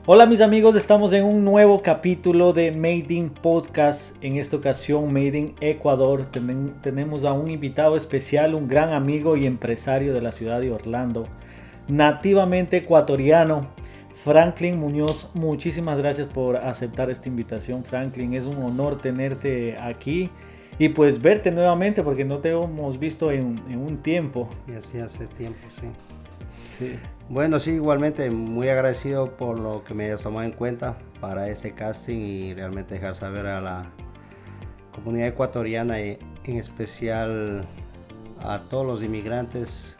Hola mis amigos, estamos en un nuevo capítulo de Made in Podcast. En esta ocasión Made in Ecuador. Tenemos a un invitado especial, un gran amigo y empresario de la ciudad de Orlando, nativamente ecuatoriano, Franklin Muñoz. Muchísimas gracias por aceptar esta invitación, Franklin. Es un honor tenerte aquí y pues verte nuevamente porque no te hemos visto en un tiempo. Y así hace tiempo, sí. Sí. Bueno, sí, igualmente muy agradecido por lo que me hayas tomado en cuenta para este casting y realmente dejar saber a la comunidad ecuatoriana y en especial a todos los inmigrantes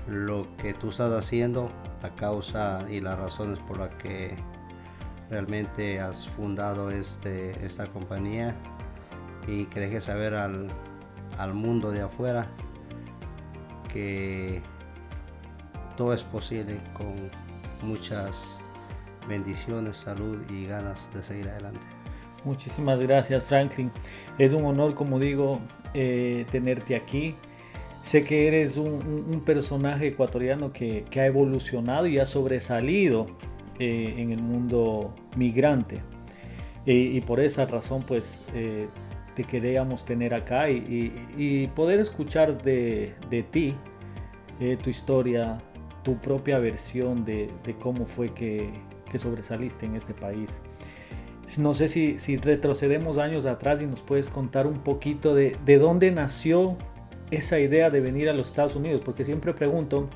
lo que tú estás haciendo, la causa y las razones por las que realmente has fundado esta compañía y que dejes saber al mundo de afuera que todo es posible con muchas bendiciones, salud y ganas de seguir adelante. Muchísimas gracias, Franklin. Es un honor, como digo, tenerte aquí. Sé que eres un personaje ecuatoriano que ha evolucionado y ha sobresalido en el mundo migrante. Y por esa razón, pues, te queríamos tener acá y poder escuchar de ti tu historia, tu propia versión de cómo fue que sobresaliste en este país. No sé si retrocedemos años atrás y nos puedes contar un poquito de dónde nació esa idea de venir a los Estados Unidos, porque siempre pregunto,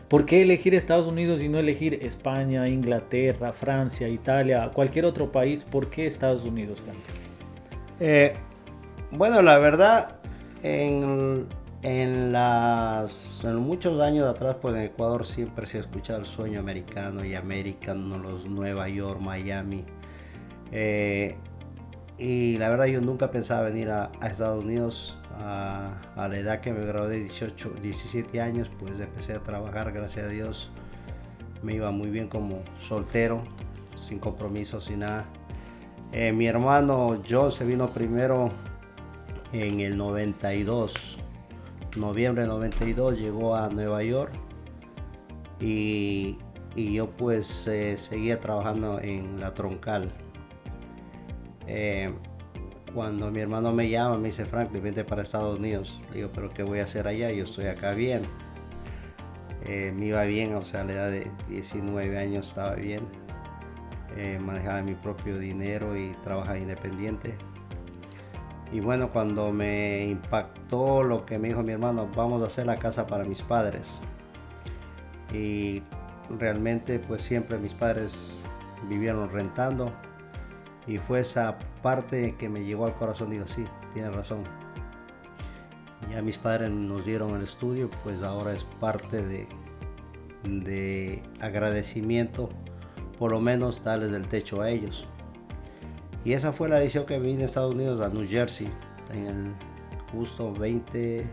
¿por qué elegir Estados Unidos y no elegir España, Inglaterra, Francia, Italia, cualquier otro país? ¿Por qué Estados Unidos, Frank? Bueno, la verdad, en muchos años atrás, pues en Ecuador siempre se ha escuchado el sueño americano y American, los Nueva York, Miami. Y la verdad yo nunca pensaba venir a Estados Unidos. A la edad que me gradué de 17 años, pues empecé a trabajar, gracias a Dios. Me iba muy bien como soltero, sin compromisos, sin nada. Mi hermano John se vino primero en el 92. Noviembre de 92 llegó a Nueva York y yo pues seguía trabajando en la Troncal. Cuando mi hermano me llama, me dice: Franklin, vente para Estados Unidos. Le digo: pero ¿qué voy a hacer allá? Yo estoy acá bien. Me iba bien, o sea, a la edad de 19 años estaba bien. Manejaba mi propio dinero y trabajaba independiente. Y bueno, cuando me impactó lo que me dijo mi hermano: vamos a hacer la casa para mis padres. Y realmente pues siempre mis padres vivieron rentando. Y fue esa parte que me llegó al corazón. Digo: sí, tiene razón. Ya mis padres nos dieron el estudio, pues ahora es parte de agradecimiento, por lo menos darles el techo a ellos. Y esa fue la decisión que vine a Estados Unidos, a New Jersey, en el justo 20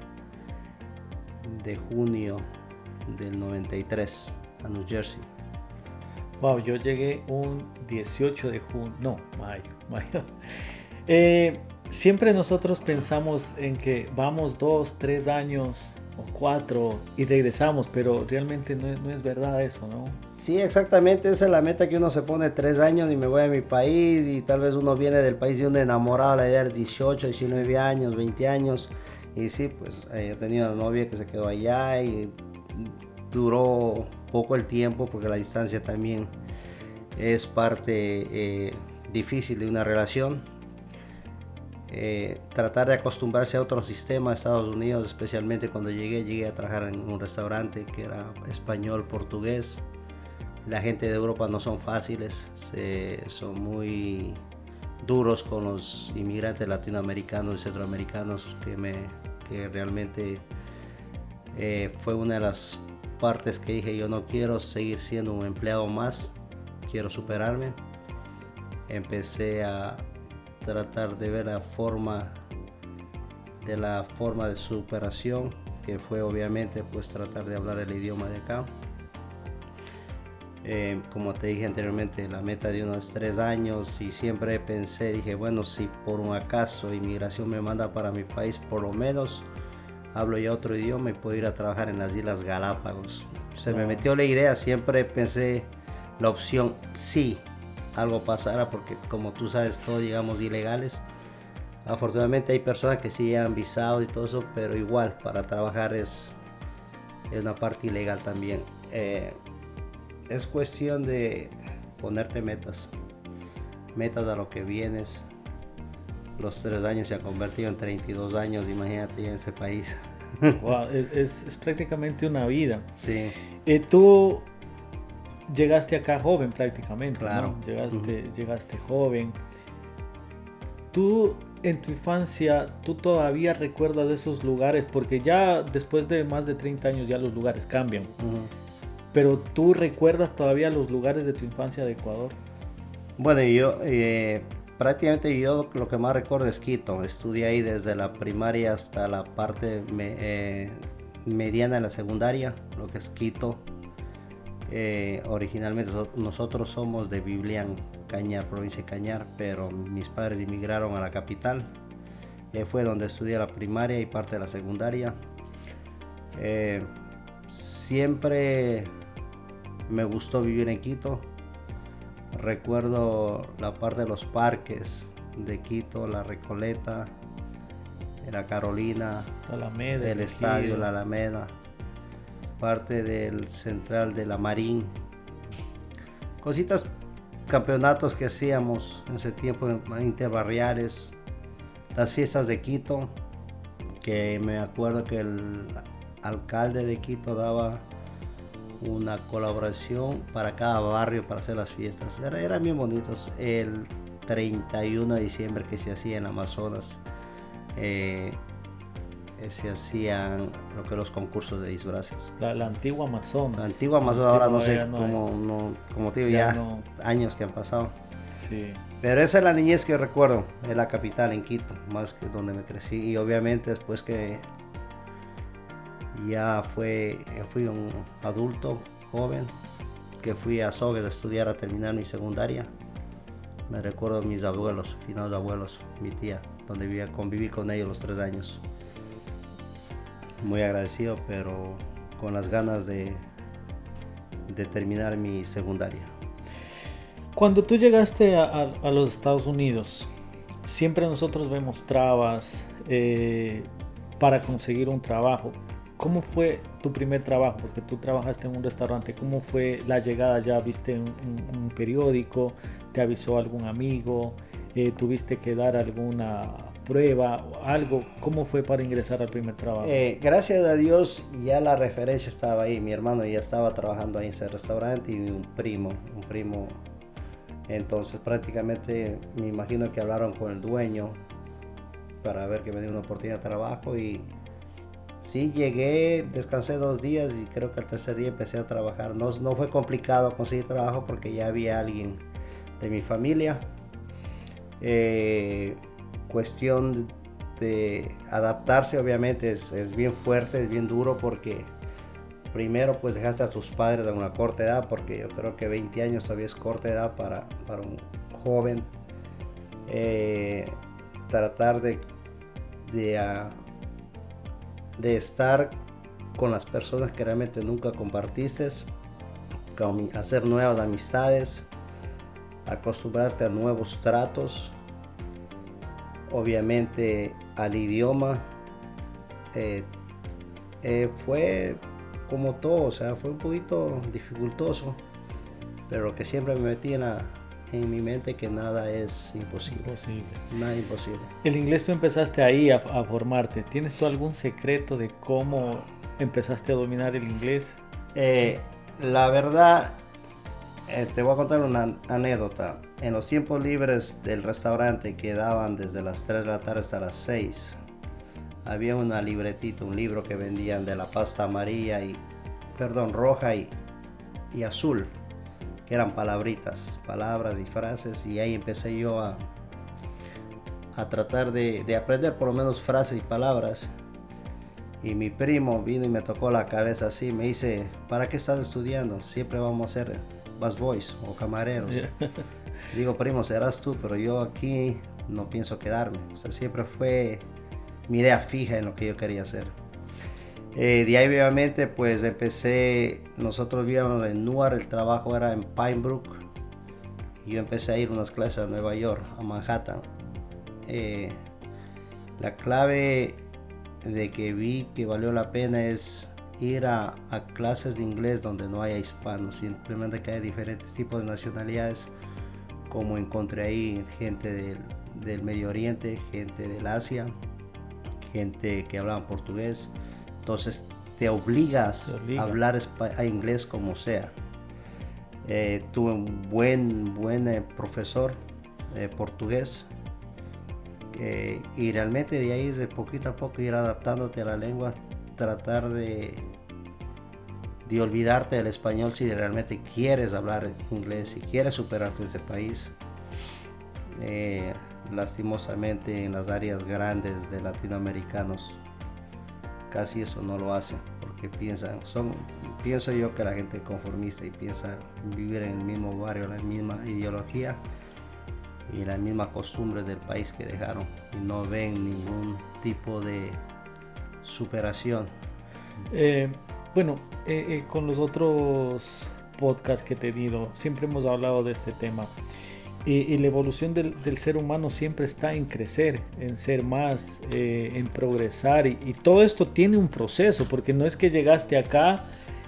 de junio del 93, a New Jersey. Wow, yo llegué un 18 de junio, no, mayo. Siempre nosotros pensamos en que vamos 2, 3 años o 4 y regresamos, pero realmente no es verdad eso, ¿no? Sí, exactamente, esa es la meta que uno se pone: 3 años y me voy a mi país. Y tal vez uno viene del país de uno enamorado a la edad de 18, 19 años, 20 años. Y sí, pues he tenido una novia que se quedó allá y duró poco el tiempo porque la distancia también es parte difícil de una relación. Tratar de acostumbrarse a otro sistema de Estados Unidos, especialmente cuando llegué a trabajar en un restaurante que era español, portugués. La gente de Europa no son fáciles, son muy duros con los inmigrantes latinoamericanos y centroamericanos, que realmente fue una de las partes que dije: yo no quiero seguir siendo un empleado más, quiero superarme. Empecé a tratar de ver la forma de superación, que fue obviamente pues tratar de hablar el idioma de acá. Como te dije anteriormente, la meta de unos 3 años, y siempre dije: bueno, si por un acaso inmigración me manda para mi país, por lo menos hablo ya otro idioma y puedo ir a trabajar en las Islas Galápagos. Se me metió la idea, siempre pensé la opción si algo pasara, porque como tú sabes, todos llegamos ilegales. Afortunadamente hay personas que sí han visado y todo eso, pero igual para trabajar es una parte ilegal también. Es cuestión de ponerte metas a lo que vienes. Los 3 años se han convertido en 32 años, imagínate, en ese país. Wow, es prácticamente una vida. Sí. Tú llegaste acá joven prácticamente, Claro. ¿no? Llegaste joven. Tú en tu infancia, ¿tú todavía recuerdas de esos lugares? Porque ya después de más de 30 años ya los lugares cambian. Pero ¿tú recuerdas todavía los lugares de tu infancia de Ecuador? Bueno, yo prácticamente yo lo que más recuerdo es Quito. Estudié ahí desde la primaria hasta la parte mediana de la secundaria, lo que es Quito. Originalmente nosotros somos de Biblián, Cañar, provincia de Cañar, pero mis padres emigraron a la capital. Fue donde estudié la primaria y parte de la secundaria. Siempre me gustó vivir en Quito. Recuerdo la parte de los parques de Quito, la Recoleta, la Carolina, La Alameda, el estadio, la Alameda, parte del central de la Marín. Cositas, campeonatos que hacíamos en ese tiempo interbarriales, las fiestas de Quito, que me acuerdo que el alcalde de Quito daba una colaboración para cada barrio para hacer las fiestas. Eran bien bonitos. El 31 de diciembre que se hacía en Amazonas, se hacían lo que los concursos de disfraces. La antigua Amazonas. La antigua Amazonas, ahora no sé como te digo, ya no. años que han pasado. Sí. Pero esa es la niñez que recuerdo, en la capital, en Quito, más que donde me crecí. Y obviamente después que ya fui un adulto joven, que fui a Sogues a estudiar, a terminar mi secundaria. Me recuerdo mis abuelos, finados abuelos, mi tía, donde conviví con ellos los 3 años. Muy agradecido, pero con las ganas de terminar mi secundaria. Cuando tú llegaste a los Estados Unidos, siempre nosotros vemos trabas para conseguir un trabajo. ¿Cómo fue tu primer trabajo? Porque tú trabajaste en un restaurante. ¿Cómo fue la llegada? ¿Ya viste un periódico? ¿Te avisó algún amigo? ¿Tuviste que dar alguna prueba o algo? ¿Cómo fue para ingresar al primer trabajo? Gracias a Dios ya la referencia estaba ahí. Mi hermano ya estaba trabajando ahí en ese restaurante y un primo. Entonces prácticamente me imagino que hablaron con el dueño para ver que me dio una oportunidad de trabajo y sí, llegué, descansé 2 días y creo que al tercer día empecé a trabajar. No fue complicado conseguir trabajo porque ya había alguien de mi familia. Cuestión de adaptarse obviamente es bien fuerte, es bien duro porque primero pues dejaste a tus padres a una corta edad, porque yo creo que 20 años todavía es corta edad para un joven. Tratar de estar con las personas que realmente nunca compartiste, hacer nuevas amistades, acostumbrarte a nuevos tratos, obviamente al idioma. Fue como todo, o sea, fue un poquito dificultoso, pero lo que siempre me metí en mi mente que nada es imposible. Nada imposible. El inglés tú empezaste ahí a formarte. ¿Tienes tú algún secreto de cómo empezaste a dominar el inglés? La verdad, te voy a contar una anécdota. En los tiempos libres del restaurante que daban desde las 3 de la tarde hasta las 6, había una libretita, un libro que vendían de la pasta roja y azul, que eran palabras y frases, y ahí empecé yo a tratar de aprender por lo menos frases y palabras. Y mi primo vino y me tocó la cabeza así, me dice, ¿para qué estás estudiando? Siempre vamos a ser busboys o camareros. Yeah. Digo, primo, serás tú, pero yo aquí no pienso quedarme. O sea, siempre fue mi idea fija en lo que yo quería hacer. De ahí obviamente pues nosotros vivíamos en Newark, el trabajo era en Pinebrook. Y yo empecé a ir a unas clases a Nueva York, a Manhattan. La clave de que vi que valió la pena es ir a clases de inglés donde no haya hispanos, simplemente que hay diferentes tipos de nacionalidades, como encontré ahí gente del Medio Oriente, gente del Asia, gente que hablaba portugués. Entonces te obligas a hablar inglés como sea. Tuve un buen profesor portugués, y realmente de ahí es de poquito a poco ir adaptándote a la lengua, tratar de olvidarte del español si realmente quieres hablar inglés, si quieres superarte en ese país. Lastimosamente en las áreas grandes de latinoamericanos casi eso no lo hacen, porque pienso yo que la gente conformista y piensa vivir en el mismo barrio, la misma ideología y las mismas costumbres del país que dejaron, y no ven ningún tipo de superación. Con los otros podcasts que he tenido, siempre hemos hablado de este tema. Y la evolución del ser humano siempre está en crecer, en ser más, en progresar. Y todo esto tiene un proceso, porque no es que llegaste acá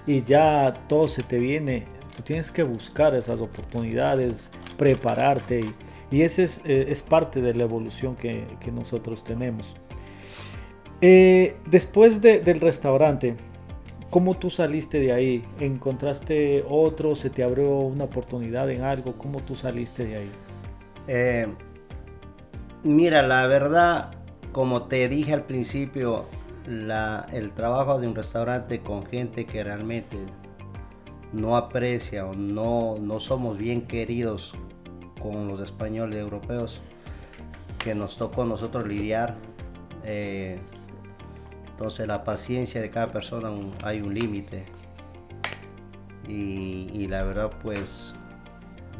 y ya todo se te viene. Tú tienes que buscar esas oportunidades, prepararte. Y ese es parte de la evolución que nosotros tenemos. Después del restaurante, ¿cómo tú saliste de ahí? ¿Encontraste otro? ¿Se te abrió una oportunidad en algo? ¿Cómo tú saliste de ahí? Mira, la verdad, como te dije al principio, el trabajo de un restaurante con gente que realmente no aprecia o no somos bien queridos con los españoles europeos, que nos tocó a nosotros lidiar. Entonces la paciencia de cada persona hay un límite, y la verdad pues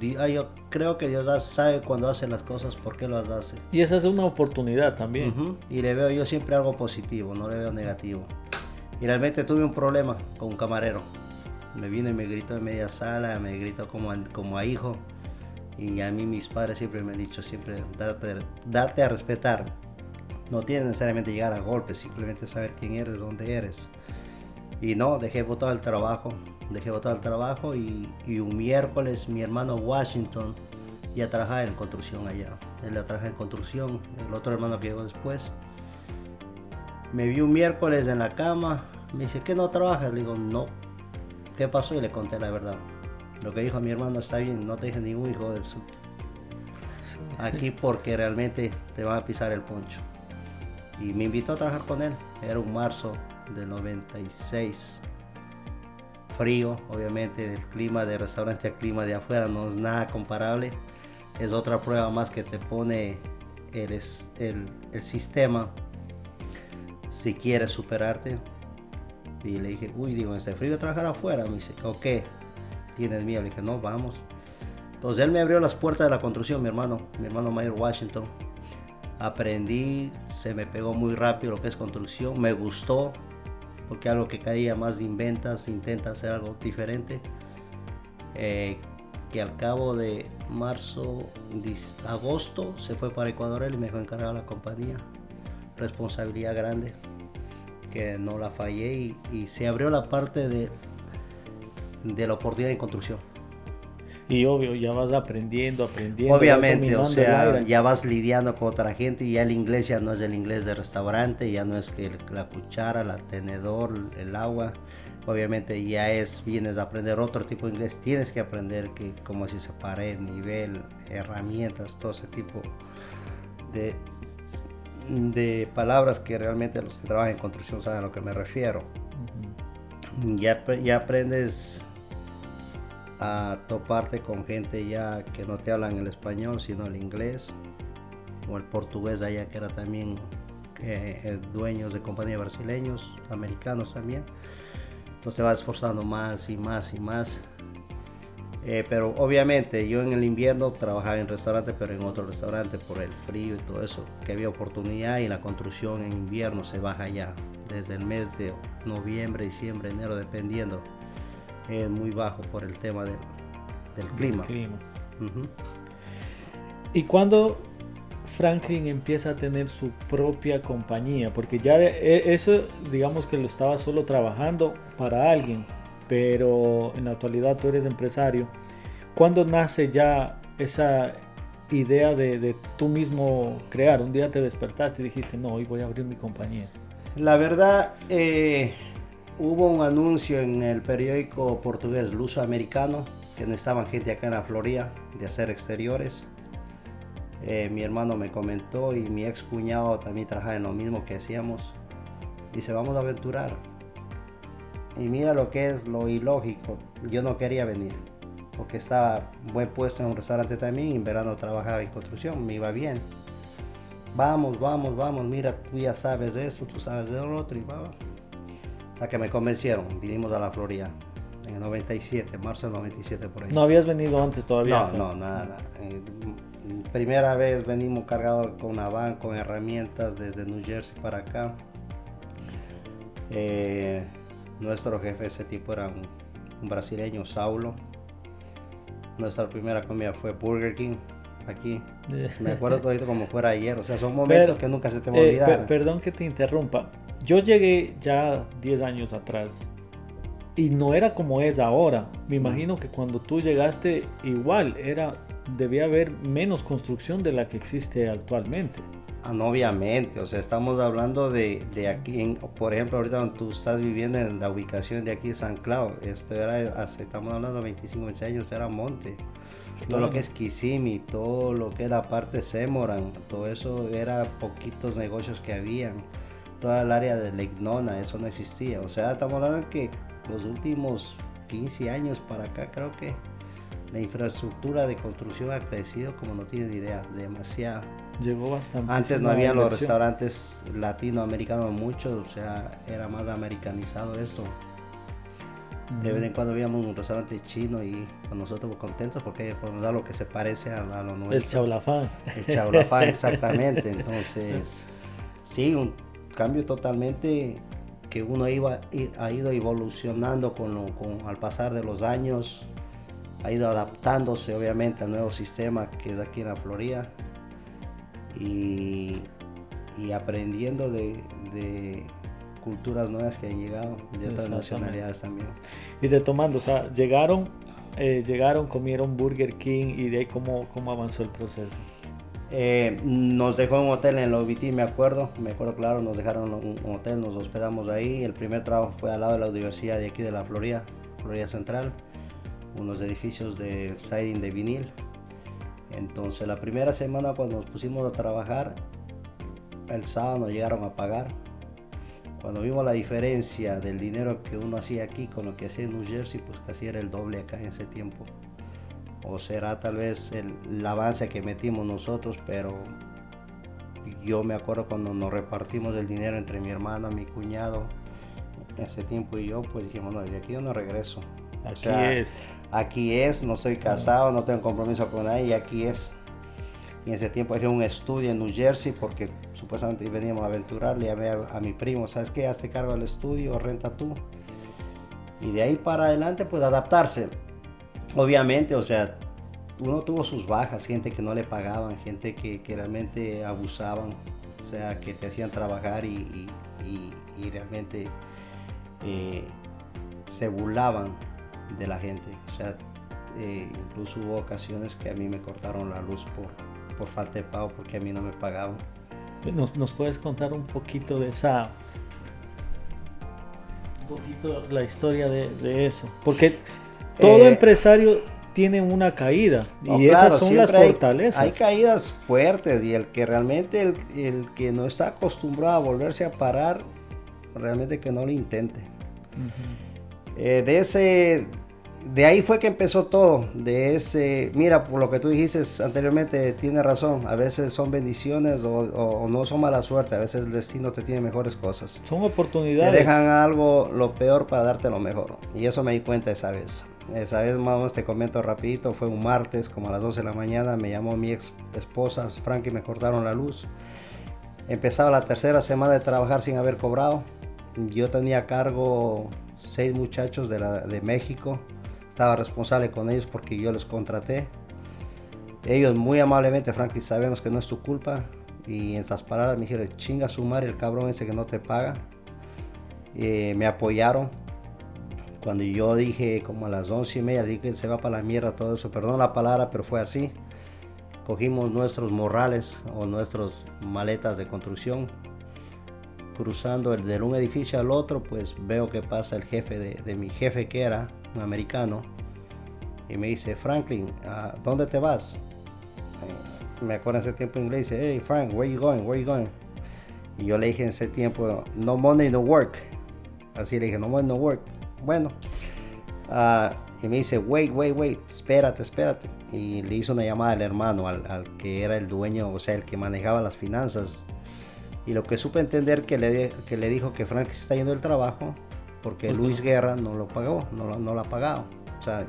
yo creo que Dios sabe cuando hace las cosas por qué las hace, y esa es una oportunidad también. Y le veo yo siempre algo positivo, no le veo negativo. Y realmente tuve un problema con un camarero, me vino y me gritó en media sala, me gritó como a hijo, y a mí mis padres siempre me han dicho siempre darte a respetar. No tienes necesariamente llegar a golpes, simplemente saber quién eres, dónde eres. Y no, dejé botado el trabajo y un miércoles mi hermano Washington ya trabajaba en construcción allá. Él ya trabajaba en construcción, el otro hermano que llegó después. Me vi un miércoles en la cama, me dice, ¿qué no trabajas? Le digo, no. ¿Qué pasó? Y le conté la verdad. Lo que dijo mi hermano está bien, no te dejes ningún hijo de su... aquí porque realmente te van a pisar el poncho. Y me invitó a trabajar con él. Era un marzo del 96. Frío, obviamente, el clima de restaurante al clima de afuera no es nada comparable. Es otra prueba más que te pone el sistema si quieres superarte. Y le dije, en este frío trabajar afuera. Me dice, ok, ¿tienes miedo? Le dije, no, vamos. Entonces él me abrió las puertas de la construcción, mi hermano mayor Washington. Aprendí, se me pegó muy rápido lo que es construcción, me gustó, porque algo que caía más de inventas, intenta hacer algo diferente, que al cabo de agosto se fue para Ecuador y me dejó encargado la compañía, responsabilidad grande, que no la fallé, y se abrió la parte de la oportunidad en construcción. Y obvio, ya vas aprendiendo. Obviamente, o sea, ya vas lidiando con otra gente, y ya el inglés ya no es el inglés de restaurante, ya no es que la cuchara, el tenedor, el agua. Obviamente vienes a aprender otro tipo de inglés, tienes que aprender cómo se pared, nivel, herramientas, todo ese tipo de palabras que realmente los que trabajan en construcción saben a lo que me refiero. Uh-huh. Ya aprendes a toparte con gente ya que no te hablan el español sino el inglés o el portugués allá, que era también dueños de compañías brasileños, americanos también. Entonces te vas esforzando más y más y más. Pero obviamente yo en el invierno trabajaba en restaurante, pero en otro restaurante por el frío y todo eso, que había oportunidad, y la construcción en invierno se baja ya desde el mes de noviembre, diciembre, enero, dependiendo, es muy bajo por el tema del clima. Uh-huh. ¿Y cuándo Franklin empieza a tener su propia compañía? Porque ya eso, digamos que lo estaba solo trabajando para alguien, pero en la actualidad tú eres empresario. ¿Cuándo nace ya esa idea de tú mismo crear? Un día te despertaste y dijiste, no, hoy voy a abrir mi compañía. La verdad, hubo un anuncio en el periódico portugués Luso Americano que necesitaban gente acá en la Florida de hacer exteriores. Mi hermano me comentó y mi ex cuñado también trabajaba en lo mismo que hacíamos. Dice, vamos a aventurar. Y mira lo que es lo ilógico. Yo no quería venir porque estaba buen puesto en un restaurante también. En verano trabajaba en construcción, me iba bien. Vamos, mira, tú ya sabes de eso, tú sabes de lo otro. Y va. Hasta que me convencieron, vinimos a la Florida en el 97, marzo del 97 por ahí. ¿No habías venido antes todavía? No, nada. Primera vez venimos cargados con una van, con herramientas desde New Jersey para acá. Nuestro jefe ese tipo era un brasileño, Saulo. Nuestra primera comida fue Burger King aquí. Me acuerdo todito como fuera ayer. O sea, son momentos que nunca se te van a olvidar. Perdón que te interrumpa. Yo llegué ya 10 años atrás y no era como es ahora. Me imagino que cuando tú llegaste igual debía haber menos construcción de la que existe actualmente. No, obviamente, o sea, estamos hablando de aquí, por ejemplo, ahorita donde tú estás viviendo en la ubicación de aquí de San Cloud, estamos hablando de 25, 20 años, era monte. Claro. Todo lo que es Kissimmee, todo lo que es la parte de Semoran, todo eso era poquitos negocios que habían. Toda el área de Lake Nona, eso no existía. O sea, estamos hablando que los últimos 15 años para acá, creo que la infraestructura de construcción ha crecido como no tienen idea, demasiado. Llegó bastante. Antes no había los restaurantes latinoamericanos muchos, o sea, era más americanizado esto. De vez en cuando veíamos un restaurante chino y con nosotros contentos porque podemos dar lo que se parece a lo nuestro. El chaulafán. El chaulafán, exactamente. Entonces, sí, un cambio totalmente que uno ha ido evolucionando al pasar de los años, ha ido adaptándose obviamente al nuevo sistema que es aquí en la Florida y aprendiendo de culturas nuevas que han llegado, de otras nacionalidades también. Y retomando, o sea, llegaron, comieron Burger King y de ahí cómo avanzó el proceso. Nos dejó un hotel en la OBT, me acuerdo claro, nos dejaron un hotel, nos hospedamos ahí. El primer trabajo fue al lado de la universidad de aquí de la Florida Central, unos edificios de siding de vinil. Entonces la primera semana cuando nos pusimos a trabajar, el sábado nos llegaron a pagar. Cuando vimos la diferencia del dinero que uno hacía aquí con lo que hacía en New Jersey, pues casi era el doble acá en ese tiempo. O será tal vez el avance que metimos nosotros, pero yo me acuerdo cuando nos repartimos el dinero entre mi hermano, mi cuñado, ese tiempo y yo, pues dijimos, no, de aquí yo no regreso. Aquí es, no estoy casado, no tengo compromiso con nadie y aquí es. Y en ese tiempo hice un estudio en New Jersey porque supuestamente veníamos a aventurar, le llamé a mi primo, ¿sabes qué? Hazte cargo del estudio, renta tú. Y de ahí para adelante pues adaptarse. Obviamente, o sea, uno tuvo sus bajas, gente que no le pagaban, gente que realmente abusaban, o sea, que te hacían trabajar y realmente se burlaban de la gente. O sea, incluso hubo ocasiones que a mí me cortaron la luz por falta de pago porque a mí no me pagaban. ¿Nos puedes contar un poquito de la historia de eso? Porque todo empresario tiene una caída y claro, esas son las fortalezas. Hay caídas fuertes y el que realmente el que no está acostumbrado a volverse a parar, realmente que no lo intente. Uh-huh. De ahí fue que empezó todo, mira, por lo que tú dijiste anteriormente, tienes razón, a veces son bendiciones o no son mala suerte, a veces el destino te tiene mejores cosas. Son oportunidades. Te dejan algo, lo peor para darte lo mejor, y eso me di cuenta esa vez. Esa vez, más o menos te comento rapidito, fue un martes, como a las 12 de la mañana, me llamó mi ex esposa, Frankie, me cortaron la luz. Empezaba la tercera semana de trabajar sin haber cobrado. yo tenía a cargo 6 muchachos de México. Estaba responsable con ellos porque yo los contraté. Ellos muy amablemente, Franklin, sabemos que no es tu culpa. Y en estas palabras me dijeron, chinga su madre el cabrón ese que no te paga. Me apoyaron. Cuando yo dije, como a las 11:30, dije que se va para la mierda todo eso. Perdón la palabra, pero fue así. Cogimos nuestros morrales o nuestras maletas de construcción. Cruzando de un edificio al otro, pues veo que pasa el jefe de mi jefe, que era un americano. Y me dice, Franklin, ¿a dónde te vas? Me acuerdo en ese tiempo en inglés, dice, hey Frank, where you going, where you going? Y yo le dije en ese tiempo, no money, no work. Así le dije, no money, no work. Bueno, y me dice, wait, espérate. Y le hizo una llamada al hermano, al que era el dueño, o sea, el que manejaba las finanzas. Y lo que supe entender que le dijo que Frank se está yendo del trabajo porque Luis Guerra no lo pagó, no lo ha pagado. O sea,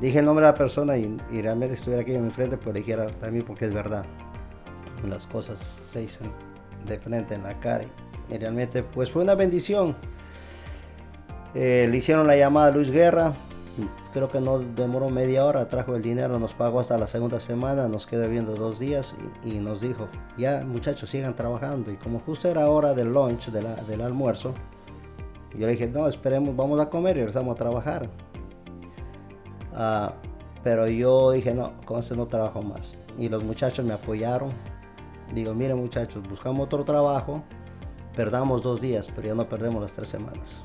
dije el nombre de la persona y realmente estuviera aquí en mi frente, pero le dijera también porque es verdad. Las cosas se dicen de frente en la cara. Y realmente pues fue una bendición. Le hicieron la llamada a Luis Guerra. Creo que no demoró media hora, trajo el dinero, nos pagó hasta la segunda semana, nos quedó viendo 2 días y nos dijo, ya muchachos sigan trabajando. Y como justo era hora del lunch, del almuerzo, yo le dije, no, esperemos, vamos a comer y regresamos a trabajar. Pero yo dije, no, con este no trabajo más. Y los muchachos me apoyaron. Digo, miren muchachos, buscamos otro trabajo, perdamos 2 días, pero ya no perdemos las 3 semanas.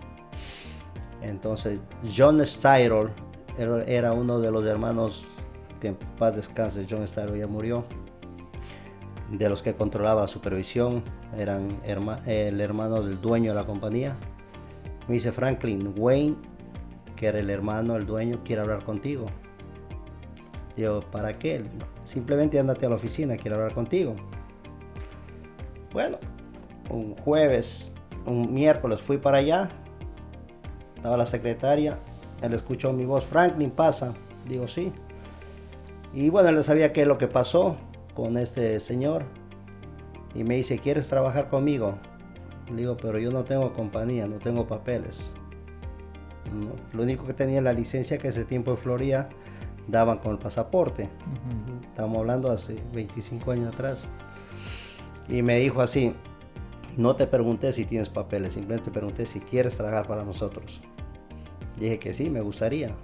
Entonces, John Styrol era uno de los hermanos, que en paz descanse, John Styrol ya murió, de los que controlaba la supervisión, eran el hermano del dueño de la compañía. Me dice, Franklin, Wayne, que era el hermano, el dueño, quiere hablar contigo. Digo, ¿para qué? Simplemente ándate a la oficina, quiere hablar contigo. Bueno, un miércoles fui para allá. Estaba la secretaria, él escuchó mi voz, Franklin, pasa. Digo, sí. Y bueno, él sabía qué es lo que pasó con este señor. Y me dice, ¿quieres trabajar conmigo? Le digo, pero yo no tengo compañía, no tengo papeles. No, lo único que tenía la licencia que ese tiempo en Florida daban con el pasaporte. Estamos hablando hace 25 años atrás. Y me dijo así, no te pregunté si tienes papeles, simplemente te pregunté si quieres trabajar para nosotros. Dije que sí, me gustaría.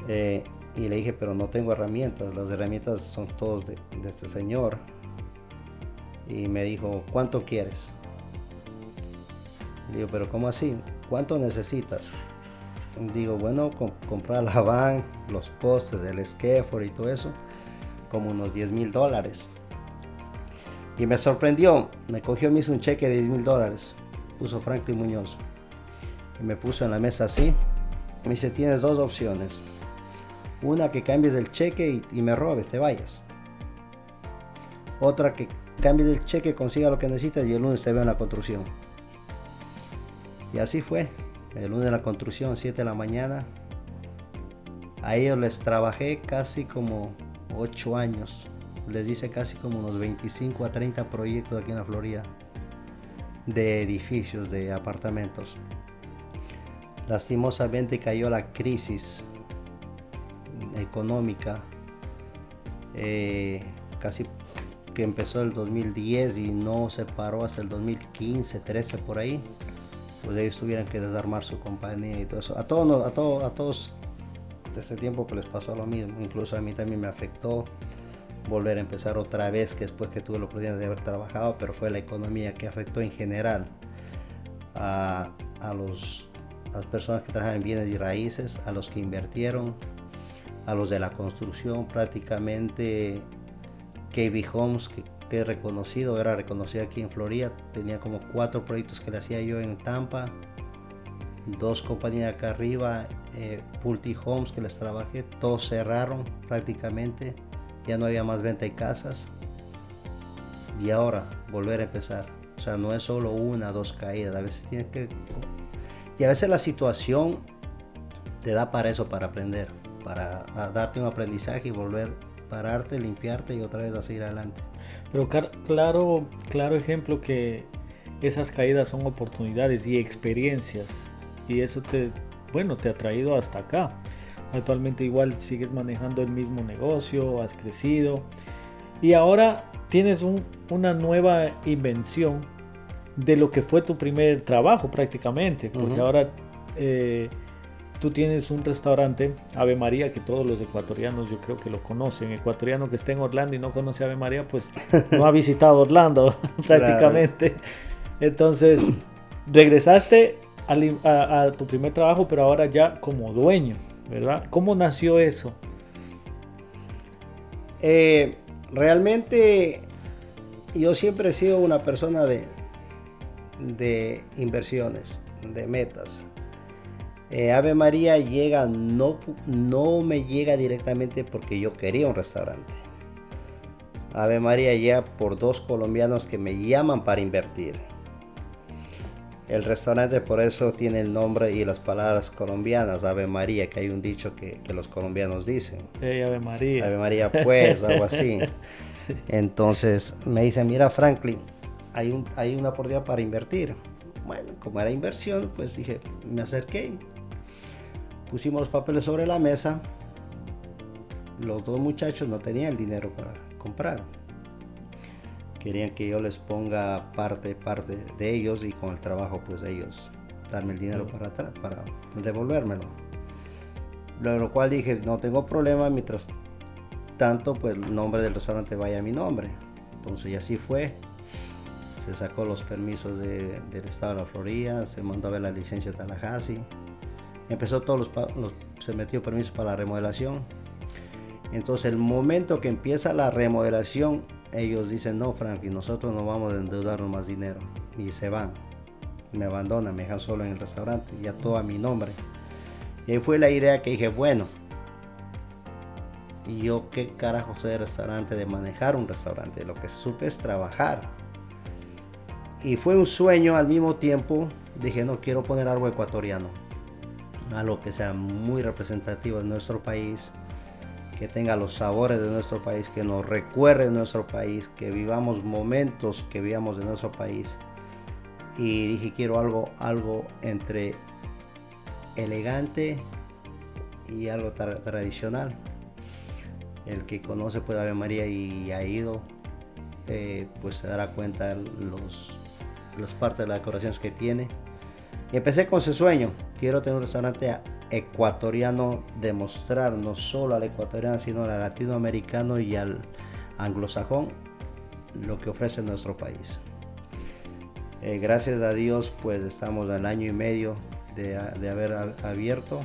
Y le dije, pero no tengo herramientas, las herramientas son todas de este señor. Y me dijo, ¿cuánto quieres? Le digo, pero ¿cómo así? ¿Cuánto necesitas? Digo, bueno, comprar la van, los postes, el scaffold y todo eso, como unos $10,000. Y me sorprendió, me cogió, me hizo un cheque de $10,000, puso Franklin Muñoz. Y me puso en la mesa así. Me dice, tienes 2 opciones. Una, que cambies el cheque y me robes, te vayas. Otra, que cambies el cheque, consiga lo que necesitas y el lunes te veo en la construcción. Y así fue. El lunes en la construcción, 7 de la mañana. A ellos les trabajé casi como 8 años. Les hice casi como unos 25 a 30 proyectos aquí en la Florida. De edificios, de apartamentos. Lastimosamente cayó la crisis económica, casi que empezó el 2010 y no se paró hasta el 2015, 13 por ahí. Pues ellos tuvieron que desarmar su compañía y todo eso. A todos de ese tiempo que les pasó lo mismo, incluso a mí también me afectó volver a empezar otra vez, que después que tuve la oportunidad de haber trabajado, pero fue la economía que afectó en general a las personas que trabajan en bienes y raíces, a los que invirtieron, a los de la construcción. Prácticamente KB Homes, que era reconocido aquí en Florida, tenía como 4 proyectos que le hacía yo en Tampa, 2 compañías acá arriba, Pulte Homes que les trabajé, todos cerraron prácticamente, ya no había más venta de casas. Y ahora volver a empezar, o sea, no es solo 1 o 2 caídas, a veces tienes que, y a veces la situación te da para eso, para aprender, para darte un aprendizaje y volver, pararte, limpiarte y otra vez a seguir adelante. Pero claro ejemplo que esas caídas son oportunidades y experiencias. Y eso te ha traído hasta acá. Actualmente igual sigues manejando el mismo negocio, has crecido. Y ahora tienes una nueva invención de lo que fue tu primer trabajo prácticamente. Porque ahora tú tienes un restaurante, Ave María, que todos los ecuatorianos yo creo que lo conocen. Ecuatoriano que esté en Orlando y no conoce Ave María, pues no ha visitado Orlando prácticamente. Claro. Entonces, regresaste a tu primer trabajo, pero ahora ya como dueño, ¿verdad? ¿Cómo nació eso? Realmente yo siempre he sido una persona de inversiones, de metas. Ave María llega, no me llega directamente porque yo quería un restaurante. Ave María llega por 2 colombianos que me llaman para invertir. El restaurante por eso tiene el nombre y las palabras colombianas, Ave María, que hay un dicho que los colombianos dicen. Hey, Ave María. Ave María pues, algo así. Sí. Entonces me dicen, mira Franklin, hay una oportunidad para invertir. Bueno, como era inversión, pues dije, me acerqué. Pusimos los papeles sobre la mesa. Los 2 muchachos no tenían el dinero para comprar. Querían que yo les ponga parte de ellos y con el trabajo pues ellos darme el dinero para devolvérmelo. Lo cual dije, no tengo problema, mientras tanto pues el nombre del restaurante vaya a mi nombre. Entonces y así fue. Se sacó los permisos del estado de la Florida, se mandó a ver la licencia de Tallahassee. Empezó se metió permisos para la remodelación. Entonces el momento que empieza la remodelación, ellos dicen, no Franklin, nosotros no vamos a endeudarnos más dinero. Y se van, me abandonan, me dejan solo en el restaurante, ya todo a mi nombre. Y ahí fue la idea que dije, bueno, yo qué carajo sé de restaurante, de manejar un restaurante, lo que supe es trabajar. Y fue un sueño al mismo tiempo, dije, no, quiero poner algo ecuatoriano, algo que sea muy representativo de nuestro país, que tenga los sabores de nuestro país, que nos recuerde de nuestro país, que vivamos momentos que vivamos de nuestro país. Y dije, quiero algo entre elegante y algo tradicional. El que conoce pues Ave María y ha ido, pues se dará cuenta las partes de las decoraciones que tiene. Y empecé con ese sueño, quiero tener un restaurante ecuatoriano, demostrar no solo al ecuatoriano sino al latinoamericano y al anglosajón lo que ofrece nuestro país. Gracias a Dios pues estamos al año y medio de haber abierto,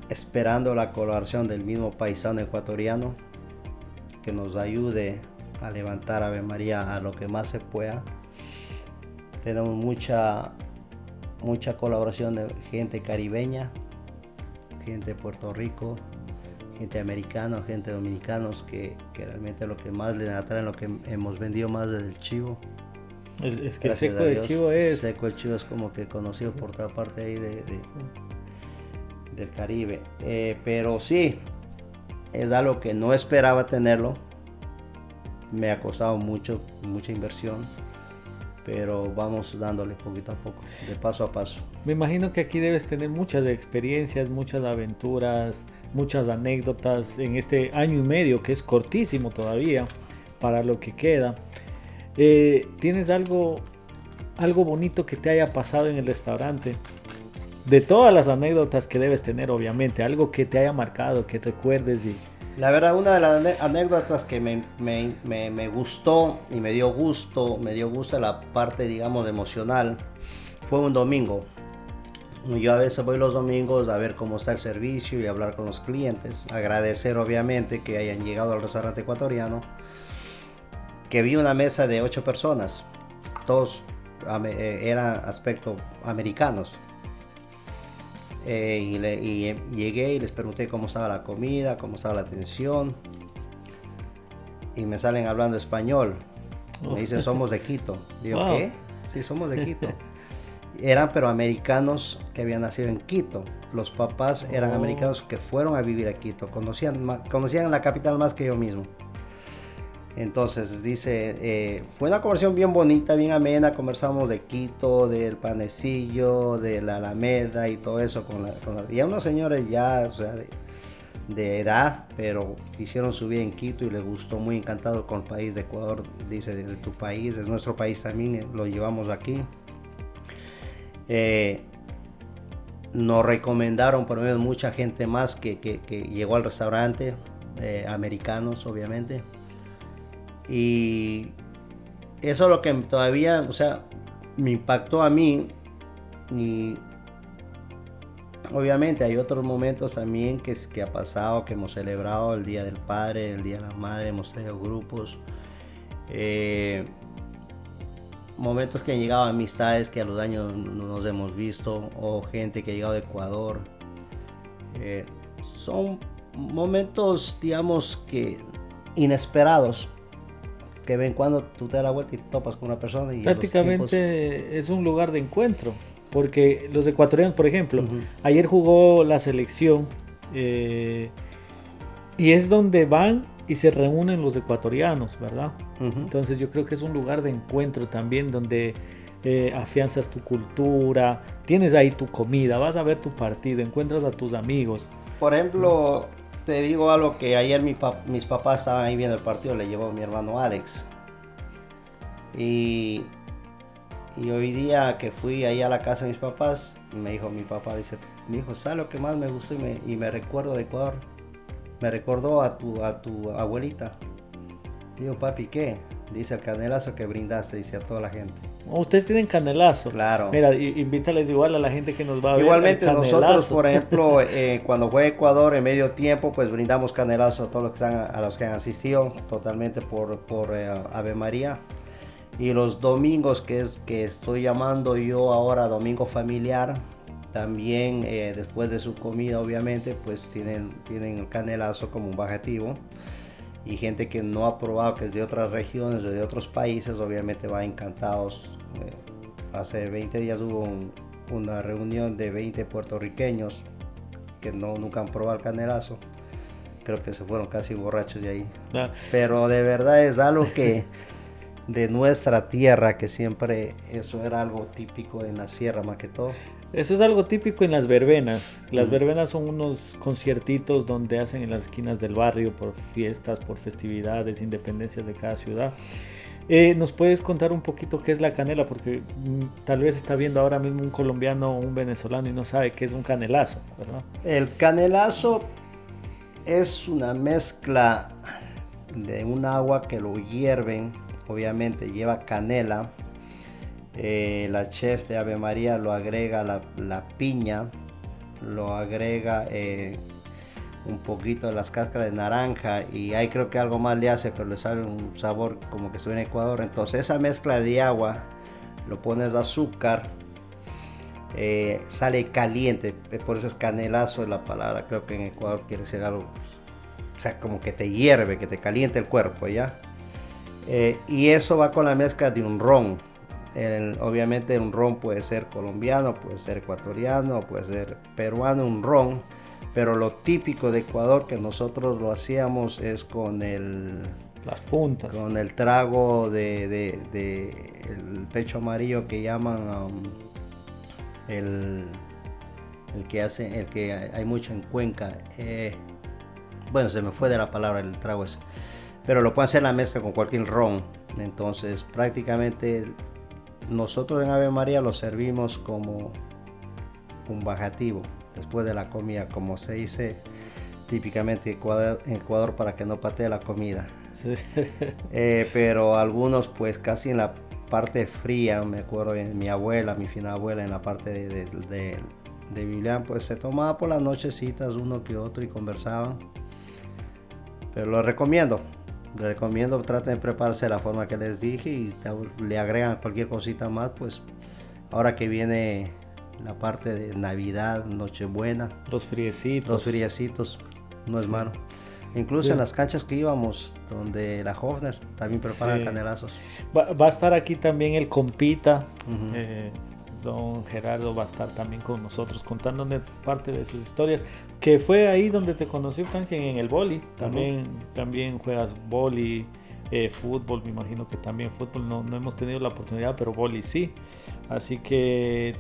esperando la colaboración del mismo paisano ecuatoriano que nos ayude a levantar Ave María a lo que más se pueda. Tenemos mucha colaboración de gente caribeña, gente de Puerto Rico, gente americana, gente dominicanos, que realmente lo que más le atrae, lo que hemos vendido más es el chivo. Es que el seco de chivo es... El seco de chivo es como que conocido por toda parte ahí del Caribe. Pero sí, es algo que no esperaba tenerlo. Me ha costado mucha inversión. Pero vamos dándole poquito a poco, de paso a paso. Me imagino que aquí debes tener muchas experiencias, muchas aventuras, muchas anécdotas en este año y medio, que es cortísimo todavía para lo que queda. ¿Tienes algo bonito que te haya pasado en el restaurante? De todas las anécdotas que debes tener, obviamente, algo que te haya marcado, que recuerdes y... La verdad, una de las anécdotas que me gustó y me dio gusto la parte, digamos, emocional, fue un domingo. Yo a veces voy los domingos a ver cómo está el servicio y hablar con los clientes. Agradecer, obviamente, que hayan llegado al restaurante ecuatoriano. Que vi una mesa de 8 personas. Todos eran aspecto americanos. Y llegué y les pregunté cómo estaba la comida, cómo estaba la atención, y me salen hablando español. Me dicen, somos de Quito. Digo, wow. ¿Qué? Sí, somos de Quito. Eran pero americanos que habían nacido en Quito. Los papás eran americanos que fueron a vivir a Quito, conocían la capital más que yo mismo. Entonces dice, fue una conversación bien bonita, bien amena, conversamos de Quito, del Panecillo, de la Alameda y todo eso y a unos señores ya, o sea, de edad, pero quisieron subir en Quito y les gustó, muy encantado con el país de Ecuador. Dice, de tu país, es nuestro país también, lo llevamos aquí. Nos recomendaron por lo menos mucha gente más que llegó al restaurante, americanos obviamente, y eso es lo que todavía, o sea, me impactó a mí. Y obviamente hay otros momentos también que ha pasado, que hemos celebrado el Día del Padre, el Día de la Madre, hemos traído grupos, momentos que han llegado, amistades que a los años no nos hemos visto, o gente que ha llegado de Ecuador. Son momentos, digamos, que inesperados, que ven cuando tú te das la vuelta y topas con una persona y prácticamente es un lugar de encuentro, porque los ecuatorianos, por ejemplo, ayer jugó la selección, y es donde van y se reúnen los ecuatorianos, ¿verdad? Entonces yo creo que es un lugar de encuentro también, donde afianzas tu cultura, tienes ahí tu comida, vas a ver tu partido, encuentras a tus amigos. Por ejemplo, te digo algo, que ayer mis papás estaban ahí viendo el partido, le llevó mi hermano Alex. Y hoy día que fui ahí a la casa de mis papás, me dijo mi papá, dice, mi hijo, ¿sabes lo que más me gustó y me recuerdo de Ecuador? Me recordó a tu abuelita. Digo, papi, ¿qué? Dice, el canelazo que brindaste, dice, a toda la gente. Ustedes tienen canelazo. Claro. Mira, invítales igual a la gente que nos va a ver. Igualmente nosotros, por ejemplo, cuando fue Ecuador en medio tiempo, pues brindamos canelazo a todos los que a los que han asistido, totalmente por Ave María. Y los domingos, que estoy llamando yo ahora domingo familiar, también después de su comida, obviamente, pues tienen el canelazo como un bajativo. Y gente que no ha probado, que es de otras regiones, de otros países, obviamente va encantados. Hace 20 días hubo una reunión de 20 puertorriqueños que nunca han probado el canelazo. Creo que se fueron casi borrachos de ahí. Ah. Pero de verdad es algo que de nuestra tierra, que siempre eso era algo típico en la sierra más que todo. Eso es algo típico en las verbenas. Las verbenas son unos conciertitos donde hacen en las esquinas del barrio por fiestas, por festividades, independencias de cada ciudad. ¿Nos puedes contar un poquito qué es la canela? Porque tal vez está viendo ahora mismo un colombiano o un venezolano y no sabe qué es un canelazo, ¿verdad? El canelazo es una mezcla de un agua que lo hierven, obviamente lleva canela. La chef de Ave María lo agrega la piña, lo agrega un poquito de las cáscaras de naranja, y ahí creo que algo más le hace, pero le sale un sabor como que estoy en Ecuador. Entonces esa mezcla de agua, lo pones de azúcar, sale caliente, por eso es canelazo la palabra. Creo que en Ecuador quiere decir algo, o sea, como que te hierve, que te caliente el cuerpo, ¿ya? Y eso va con la mezcla de un ron. Obviamente un ron puede ser colombiano, puede ser ecuatoriano, puede ser peruano, un ron, pero lo típico de Ecuador, que nosotros lo hacíamos, es con las puntas, con el trago de el pecho amarillo que llaman el que hay mucho en Cuenca. Bueno, se me fue de la palabra el trago ese, pero lo pueden hacer la mezcla con cualquier ron. Entonces prácticamente nosotros en Ave María lo servimos como un bajativo después de la comida, como se dice típicamente en Ecuador, para que no patee la comida. Sí. Pero algunos pues casi en la parte fría, me acuerdo de mi abuela, mi fina abuela, en la parte de Vivian, pues se tomaba por las nochecitas uno que otro y conversaban. Pero lo recomiendo, traten de prepararse de la forma que les dije y le agregan cualquier cosita más, pues ahora que viene la parte de Navidad, Nochebuena. Los friecitos, no es malo. Incluso en las canchas que íbamos, donde la Hofner también preparan canelazos. Va a estar aquí también el compita, don Gerardo va a estar también con nosotros contándonos parte de sus historias, que fue ahí donde te conocí, Franklin, en el boli. También juegas boli, Fútbol, me imagino que también fútbol no hemos tenido la oportunidad, pero vóley sí. Así que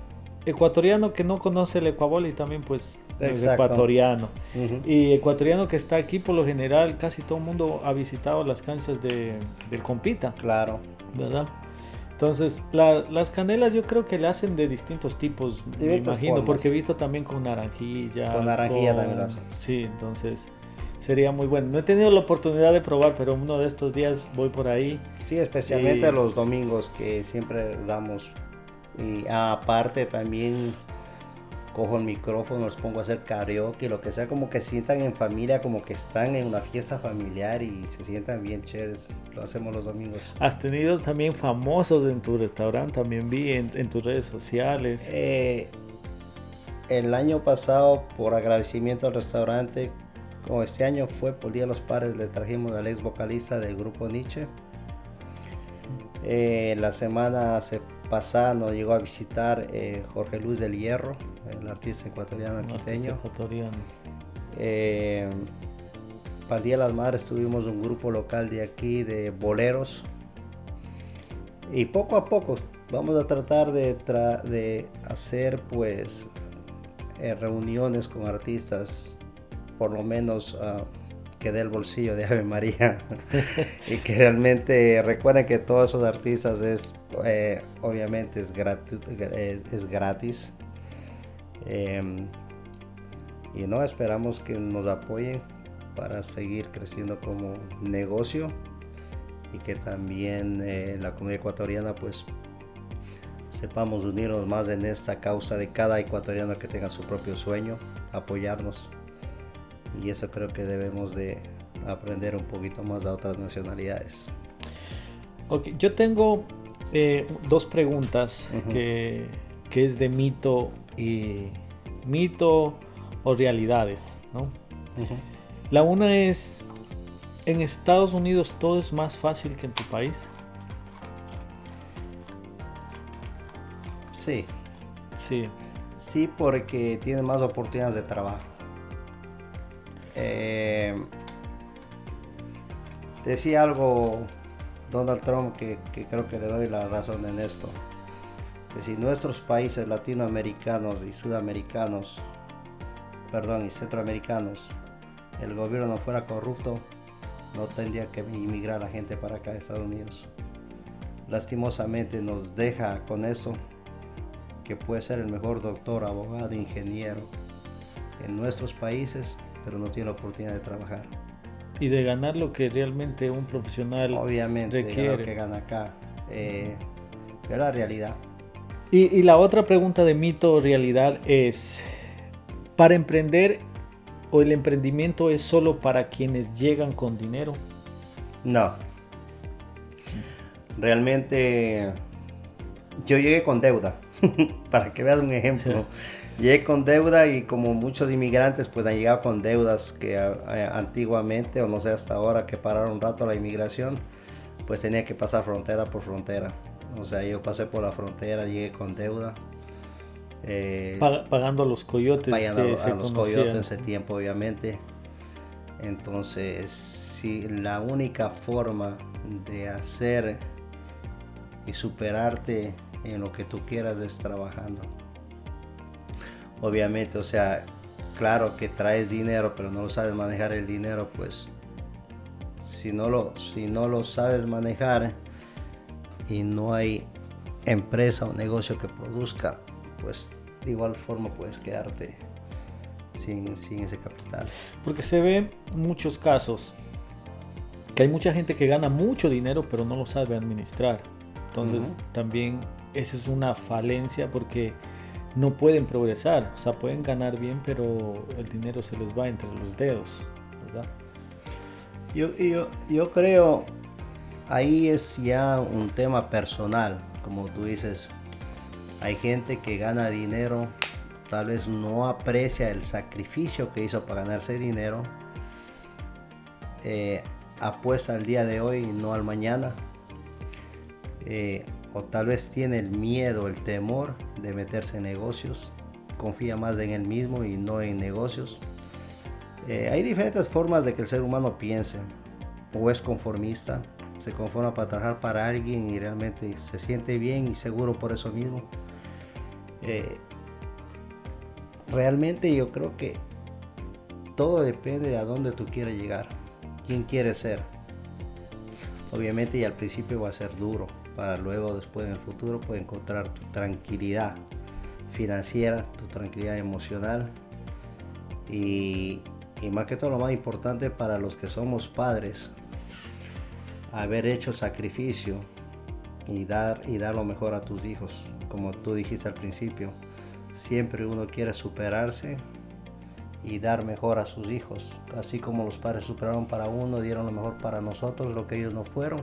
ecuatoriano que no conoce el ecuavóley también pues no es Exacto. ecuatoriano. Ujú. Y ecuatoriano que está aquí, por lo general, casi todo el mundo ha visitado las canchas del Compita, Claro. ¿verdad? Entonces, las canelas yo creo que le hacen de distintos tipos, me Diferentes imagino, formas. porque he visto también con naranjilla. Con naranjilla también lo hacen. Sí, entonces sería muy bueno. No he tenido la oportunidad de probar, pero uno de estos días voy por ahí. Sí, especialmente los domingos que siempre damos. Y aparte también cojo el micrófono, los pongo a hacer karaoke, lo que sea, como que sientan en familia, como que están en una fiesta familiar y se sientan bien chéveres. Lo hacemos los domingos. Has tenido también famosos en tu restaurante, también vi en tus redes sociales. El año pasado, por agradecimiento al restaurante, como este año fue por Día de los Padres, le trajimos al ex vocalista del grupo Nietzsche. La semana pasada nos llegó a visitar Jorge Luis del Hierro, el artista ecuatoriano quiteño. Para el Día de las Madres tuvimos un grupo local de aquí de boleros. Y poco a poco vamos a tratar de hacer pues reuniones con artistas, por lo menos que dé el bolsillo de Ave María. Y que realmente recuerden que todos esos artistas obviamente es gratis. Y no, esperamos que nos apoyen para seguir creciendo como negocio y que también la comunidad ecuatoriana pues sepamos unirnos más en esta causa de cada ecuatoriano que tenga su propio sueño, apoyarnos. Y eso creo que debemos de aprender un poquito más a otras nacionalidades. Ok, yo tengo dos preguntas que es de mito o realidades, ¿no? La una es, ¿en Estados Unidos todo es más fácil que en tu país? Sí. Sí. Sí, porque tienen más oportunidades de trabajo. Decía algo Donald Trump que creo que le doy la razón en esto, que si nuestros países latinoamericanos y sudamericanos, y centroamericanos, el gobierno no fuera corrupto, no tendría que inmigrar la gente para acá a Estados Unidos. Lastimosamente nos deja con eso, que puede ser el mejor doctor, abogado, ingeniero en nuestros países, pero no tiene la oportunidad de trabajar. Y de ganar lo que realmente un profesional obviamente requiere. Lo que gana acá, es la realidad. Y la otra pregunta de mito o realidad es, ¿para emprender o el emprendimiento es solo para quienes llegan con dinero? No. Realmente yo llegué con deuda, para que veas un ejemplo. Llegué con deuda y como muchos inmigrantes pues han llegado con deudas que antiguamente, o no sé hasta ahora que pararon un rato la inmigración, pues tenía que pasar frontera por frontera. O sea, yo pasé por la frontera, llegué con deuda. Pagando a los coyotes. Pagando a los coyotes en ese tiempo, obviamente. Entonces, sí, la única forma de hacer y superarte en lo que tú quieras es trabajando. Obviamente, o sea, claro que traes dinero, pero no lo sabes manejar el dinero, pues si no lo sabes manejar y no hay empresa o negocio que produzca, pues de igual forma puedes quedarte sin ese capital. Porque se ven muchos casos que hay mucha gente que gana mucho dinero pero no lo sabe administrar. Entonces también esa es una falencia porque no pueden progresar. O sea, pueden ganar bien pero el dinero se les va entre los dedos, ¿verdad? Yo creo ahí es ya un tema personal, como tú dices. Hay gente que gana dinero, tal vez no aprecia el sacrificio que hizo para ganarse dinero, apuesta al día de hoy y no al mañana, o tal vez tiene el miedo, el temor de meterse en negocios, confía más en él mismo y no en negocios. Hay diferentes formas de que el ser humano piense, o es conformista, se conforma para trabajar para alguien y realmente se siente bien y seguro por eso mismo. Realmente yo creo que todo depende de a dónde tú quieres llegar, quién quieres ser. Obviamente y al principio va a ser duro, para luego después en el futuro poder encontrar tu tranquilidad financiera, tu tranquilidad emocional y más que todo lo más importante para los que somos padres, haber hecho sacrificio y dar lo mejor a tus hijos. Como tú dijiste al principio, siempre uno quiere superarse y dar mejor a sus hijos, así como los padres superaron para uno, dieron lo mejor para nosotros, lo que ellos no fueron,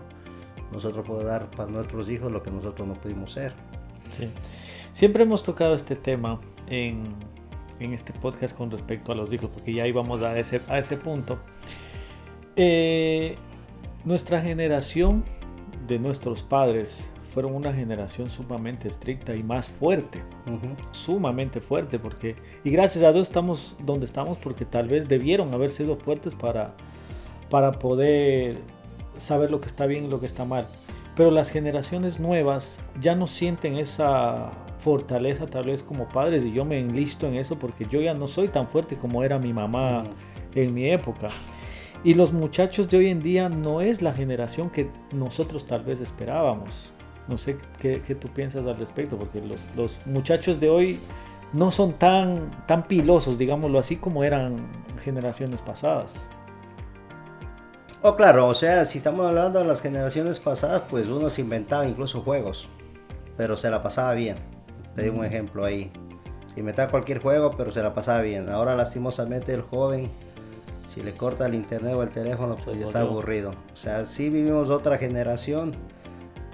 nosotros podemos dar para nuestros hijos lo que nosotros no pudimos ser. Sí. Siempre hemos tocado este tema en este podcast con respecto a los hijos, porque ya íbamos a ese punto. Nuestra generación de nuestros padres fueron una generación sumamente estricta y más fuerte, sumamente fuerte, y gracias a Dios estamos donde estamos, porque tal vez debieron haber sido fuertes para poder saber lo que está bien y lo que está mal. Pero las generaciones nuevas ya no sienten esa fortaleza tal vez como padres, y yo me enlisto en eso porque yo ya no soy tan fuerte como era mi mamá en mi época. Y los muchachos de hoy en día no es la generación que nosotros tal vez esperábamos. No sé qué tú piensas al respecto, porque los muchachos de hoy no son tan pilosos, digámoslo así, como eran generaciones pasadas. Oh, claro, o sea, si estamos hablando de las generaciones pasadas, pues uno se inventaba incluso juegos, pero se la pasaba bien. Te digo un ejemplo ahí. Se inventaba cualquier juego, pero se la pasaba bien. Ahora, lastimosamente, el joven, si le corta el internet o el teléfono, pues ya está aburrido. O sea, sí vivimos otra generación.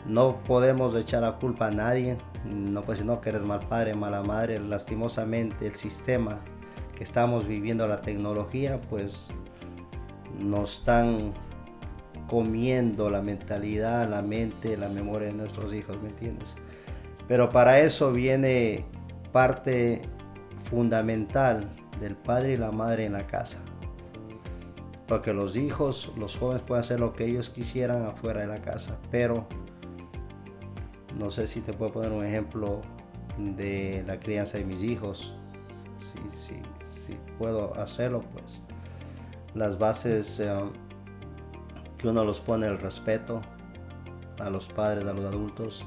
No podemos echar la culpa a nadie. No, pues no, que eres mal padre, mala madre. Lastimosamente, el sistema que estamos viviendo, la tecnología, pues nos están comiendo la mentalidad, la mente, la memoria de nuestros hijos, ¿me entiendes? Pero para eso viene parte fundamental del padre y la madre en la casa. Porque los hijos, los jóvenes pueden hacer lo que ellos quisieran afuera de la casa, pero no sé si te puedo poner un ejemplo de la crianza de mis hijos. Si puedo hacerlo, pues las bases que uno los pone, el respeto a los padres, a los adultos,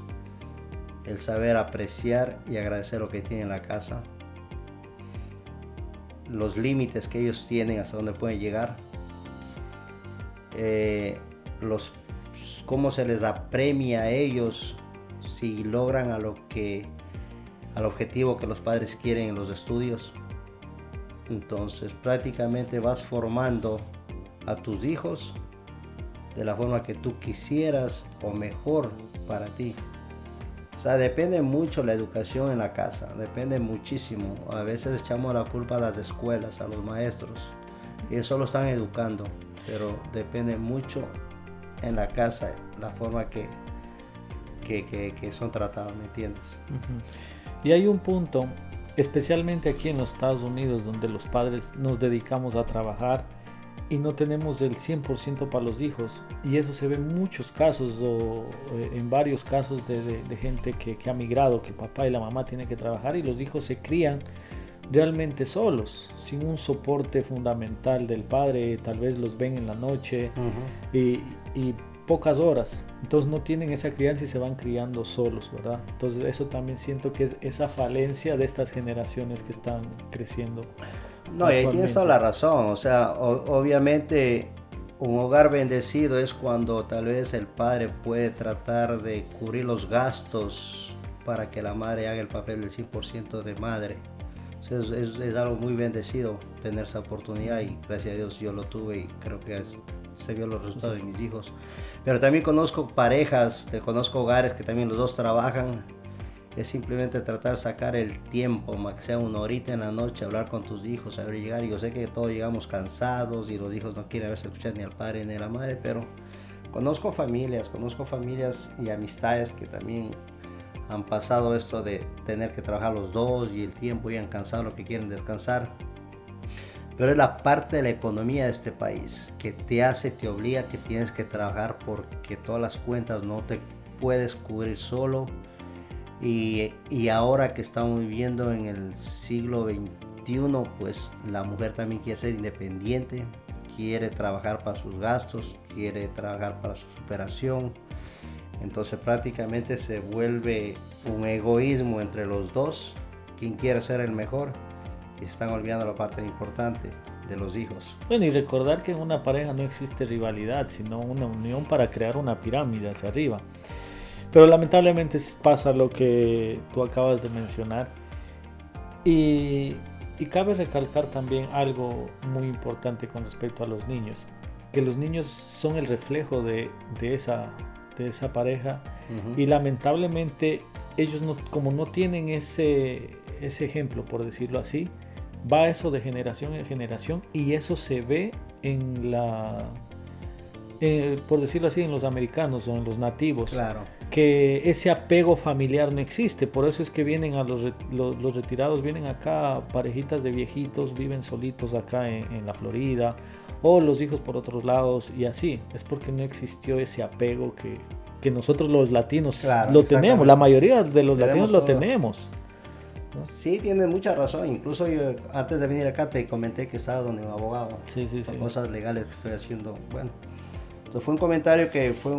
el saber apreciar y agradecer lo que tienen en la casa, los límites que ellos tienen, hasta dónde pueden llegar, cómo se les apremia a ellos si logran al objetivo que los padres quieren en los estudios. Entonces prácticamente vas formando a tus hijos de la forma que tú quisieras o mejor para ti. O sea, depende mucho la educación en la casa, depende muchísimo. A veces echamos la culpa a las escuelas, a los maestros, ellos solo están educando, pero depende mucho en la casa la forma que son tratados, ¿me entiendes? Y hay un punto, especialmente aquí en los Estados Unidos, donde los padres nos dedicamos a trabajar y no tenemos el 100% para los hijos, y eso se ve en muchos casos, en varios casos de gente que ha migrado, que el papá y la mamá tienen que trabajar y los hijos se crían realmente solos, sin un soporte fundamental del padre. Tal vez los ven en la noche y pocas horas, entonces no tienen esa crianza y se van criando solos, ¿verdad? Entonces eso también siento que es esa falencia de estas generaciones que están creciendo. No, y ahí tienes toda la razón. O sea, obviamente un hogar bendecido es cuando tal vez el padre puede tratar de cubrir los gastos para que la madre haga el papel del 100% de madre. O sea, es algo muy bendecido tener esa oportunidad, y gracias a Dios yo lo tuve y creo que se vio los resultados de mis hijos. Pero también conozco parejas, conozco hogares que también los dos trabajan. Es simplemente tratar de sacar el tiempo, que sea una horita en la noche, hablar con tus hijos, saber llegar. Y yo sé que todos llegamos cansados y los hijos no quieren a veces escuchar ni al padre ni a la madre, pero conozco familias y amistades que también han pasado esto de tener que trabajar los dos y el tiempo y han cansado lo que quieren descansar. pero es la parte de la economía de este país que te obliga que tienes que trabajar porque todas las cuentas no te puedes cubrir solo. Y ahora que estamos viviendo en el siglo XXI, pues la mujer también quiere ser independiente, quiere trabajar para sus gastos, quiere trabajar para su superación. Entonces prácticamente se vuelve un egoísmo entre los dos, quien quiere ser el mejor, y se están olvidando la parte importante de los hijos. Bueno, y recordar que en una pareja no existe rivalidad, sino una unión para crear una pirámide hacia arriba. Pero lamentablemente pasa lo que tú acabas de mencionar. Y cabe recalcar también algo muy importante con respecto a los niños, que los niños son el reflejo de esa pareja. Uh-huh. Y lamentablemente ellos como no tienen ese ejemplo, por decirlo así, va eso de generación en generación, y eso se ve en por decirlo así, en los americanos o en los nativos. Claro. Que ese apego familiar no existe. Por eso es que vienen a los retirados, vienen acá parejitas de viejitos, viven solitos acá en la Florida, o los hijos por otros lados, y así. Es porque no existió ese apego que nosotros los latinos lo tenemos. La mayoría de los latinos lo tenemos, ¿no? Sí, tienes mucha razón. Incluso yo antes de venir acá te comenté que estaba donde un abogado. Sí. Cosas legales que estoy haciendo. Bueno, entonces fue un comentario que fue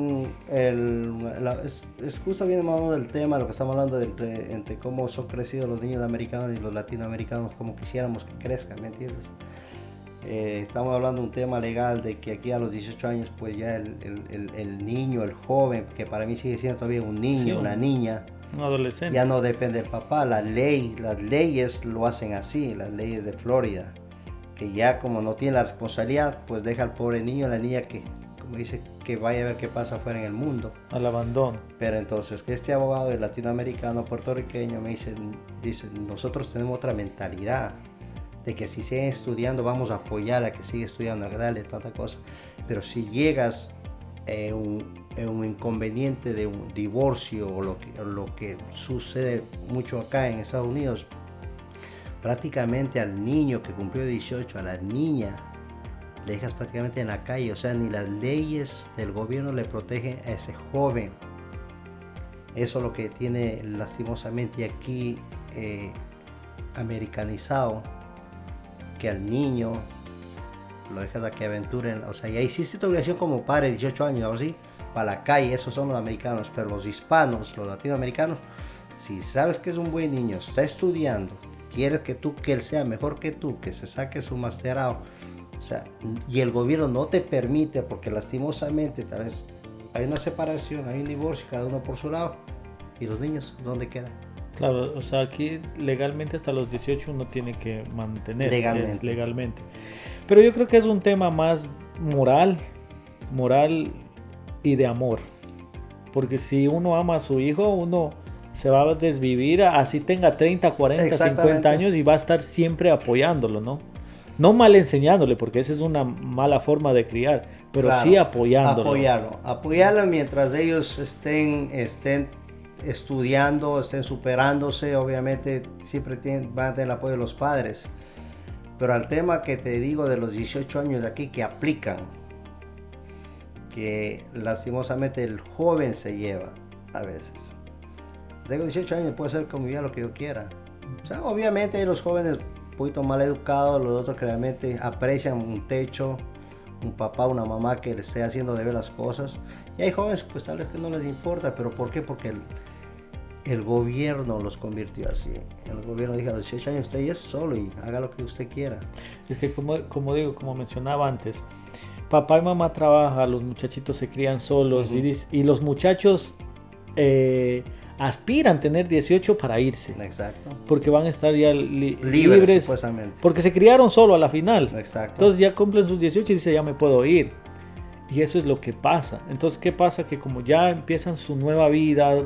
es justo bien más del tema, lo que estamos hablando entre cómo son crecidos los niños americanos y los latinoamericanos, como quisiéramos que crezcan, ¿me entiendes? Estamos hablando de un tema legal de que aquí a los 18 años pues ya el niño, el joven, que para mí sigue siendo todavía un niño, sí, una niña, un adolescente, ya no depende del papá. Las leyes lo hacen así, las leyes de Florida, que ya como no tiene la responsabilidad, pues deja al pobre niño, la niña que, como dice, que vaya a ver qué pasa afuera en el mundo, al abandono. Pero entonces que este abogado de latinoamericano, puertorriqueño, me dice, nosotros tenemos otra mentalidad, de que si sigue estudiando vamos a apoyar a que siga estudiando, a darle tanta cosa. Pero si llegas en un inconveniente de un divorcio o lo que sucede mucho acá en Estados Unidos, prácticamente al niño que cumplió 18, a la niña, le dejas prácticamente en la calle. O sea, ni las leyes del gobierno le protegen a ese joven. Eso es lo que tiene lastimosamente aquí americanizado, que al niño lo dejas a que aventuren. O sea, ya hiciste tu obligación como padre, 18 años, ahora sí, para la calle. Esos son los americanos. Pero los hispanos, los latinoamericanos, si sabes que es un buen niño, está estudiando, quieres que él sea mejor que tú, que se saque su masterado, o sea, y el gobierno no te permite, porque lastimosamente tal vez hay una separación, hay un divorcio, cada uno por su lado, y los niños, ¿dónde quedan? Claro, o sea, aquí legalmente hasta los 18 uno tiene que mantener legalmente. Pero yo creo que es un tema más moral y de amor, porque si uno ama a su hijo, uno se va a desvivir, así tenga 30, 40, 50 años, y va a estar siempre apoyándolo, ¿no? No mal enseñándole, porque esa es una mala forma de criar, pero claro, sí apoyándolo. Apoyarlo mientras ellos estén estudiando, estén superándose. Obviamente siempre van a tener el apoyo de los padres. Pero al tema que te digo de los 18 años de aquí que aplican, que lastimosamente el joven se lleva a veces. Tengo 18 años, puedo hacer como yo lo que yo quiera. O sea, obviamente hay los jóvenes un poquito mal educados, los otros que realmente aprecian un techo, un papá, una mamá que le esté haciendo de ver las cosas. Y hay jóvenes pues tal vez que no les importa, pero ¿por qué? Porque el gobierno los convirtió así. El gobierno dijo a los 18 años usted ya es solo y haga lo que usted quiera. Es que como mencionaba antes, papá y mamá trabajan, los muchachitos se crían solos, uh-huh, y los muchachos aspiran a tener 18 para irse. Exacto. Porque van a estar ya libres, supuestamente. Porque se criaron solo a la final. Exacto. Entonces ya cumplen sus 18 y dicen ya me puedo ir. Y eso es lo que pasa. Entonces, ¿qué pasa? Que como ya empiezan su nueva vida,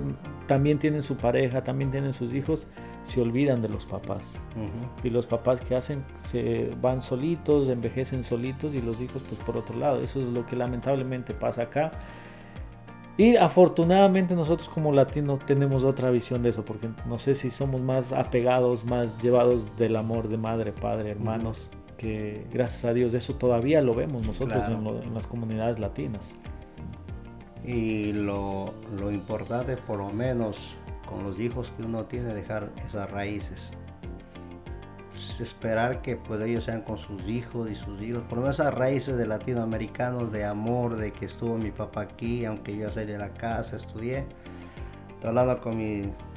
también tienen su pareja, también tienen sus hijos, se olvidan de los papás. Uh-huh. Y los papás, ¿qué hacen? Se van solitos, envejecen solitos, y los hijos pues por otro lado. Eso es lo que lamentablemente pasa acá. Y afortunadamente nosotros como latinos tenemos otra visión de eso, porque no sé si somos más apegados, más llevados del amor de madre, padre, hermanos, que gracias a Dios eso todavía lo vemos nosotros Claro. en las comunidades latinas. Y lo importante, por lo menos con los hijos que uno tiene, dejar esas raíces. Pues, esperar que pues ellos sean con sus hijos y sus hijos, por lo menos esas raíces de latinoamericanos, de amor, de que estuvo mi papá aquí, aunque yo salí de la casa, estudié. Estoy hablando con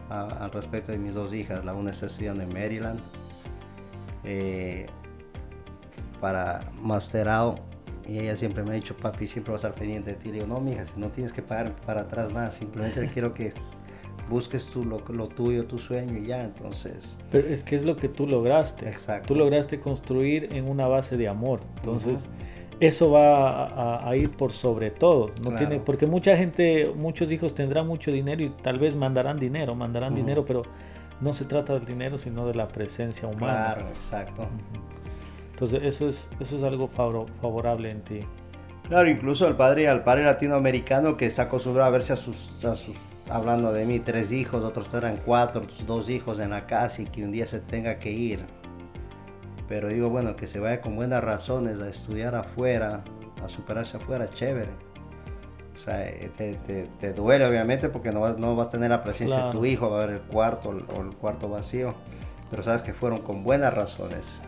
al respecto de mis dos hijas, la una está estudiando en Maryland para masterado, y ella siempre me ha dicho, papi, siempre va a estar pendiente de ti. Le digo, no, mija, si no tienes que pagar para atrás nada, simplemente quiero que busques tú lo tuyo, tu sueño y ya. Entonces, Pero es que es lo que tú lograste. Exacto. Tú lograste construir en una base de amor. Entonces, eso va a ir por sobre todo. No Claro. tiene, porque mucha gente, muchos hijos tendrán mucho dinero y tal vez mandarán dinero, pero no se trata del dinero, sino de la presencia humana. claro, exacto. Entonces, eso es algo favorable en ti. Claro, incluso al padre latinoamericano que está acostumbrado a verse a sus hablando de mí, 3 hijos, otros eran 4, otros 2 hijos en la casa, y que un día se tenga que ir. Pero digo, bueno, que se vaya con buenas razones a estudiar afuera, a superarse afuera, chévere. O sea, te duele obviamente porque no vas a tener la presencia Claro. de tu hijo, va a haber el cuarto o el cuarto vacío. Pero sabes que fueron con buenas razones.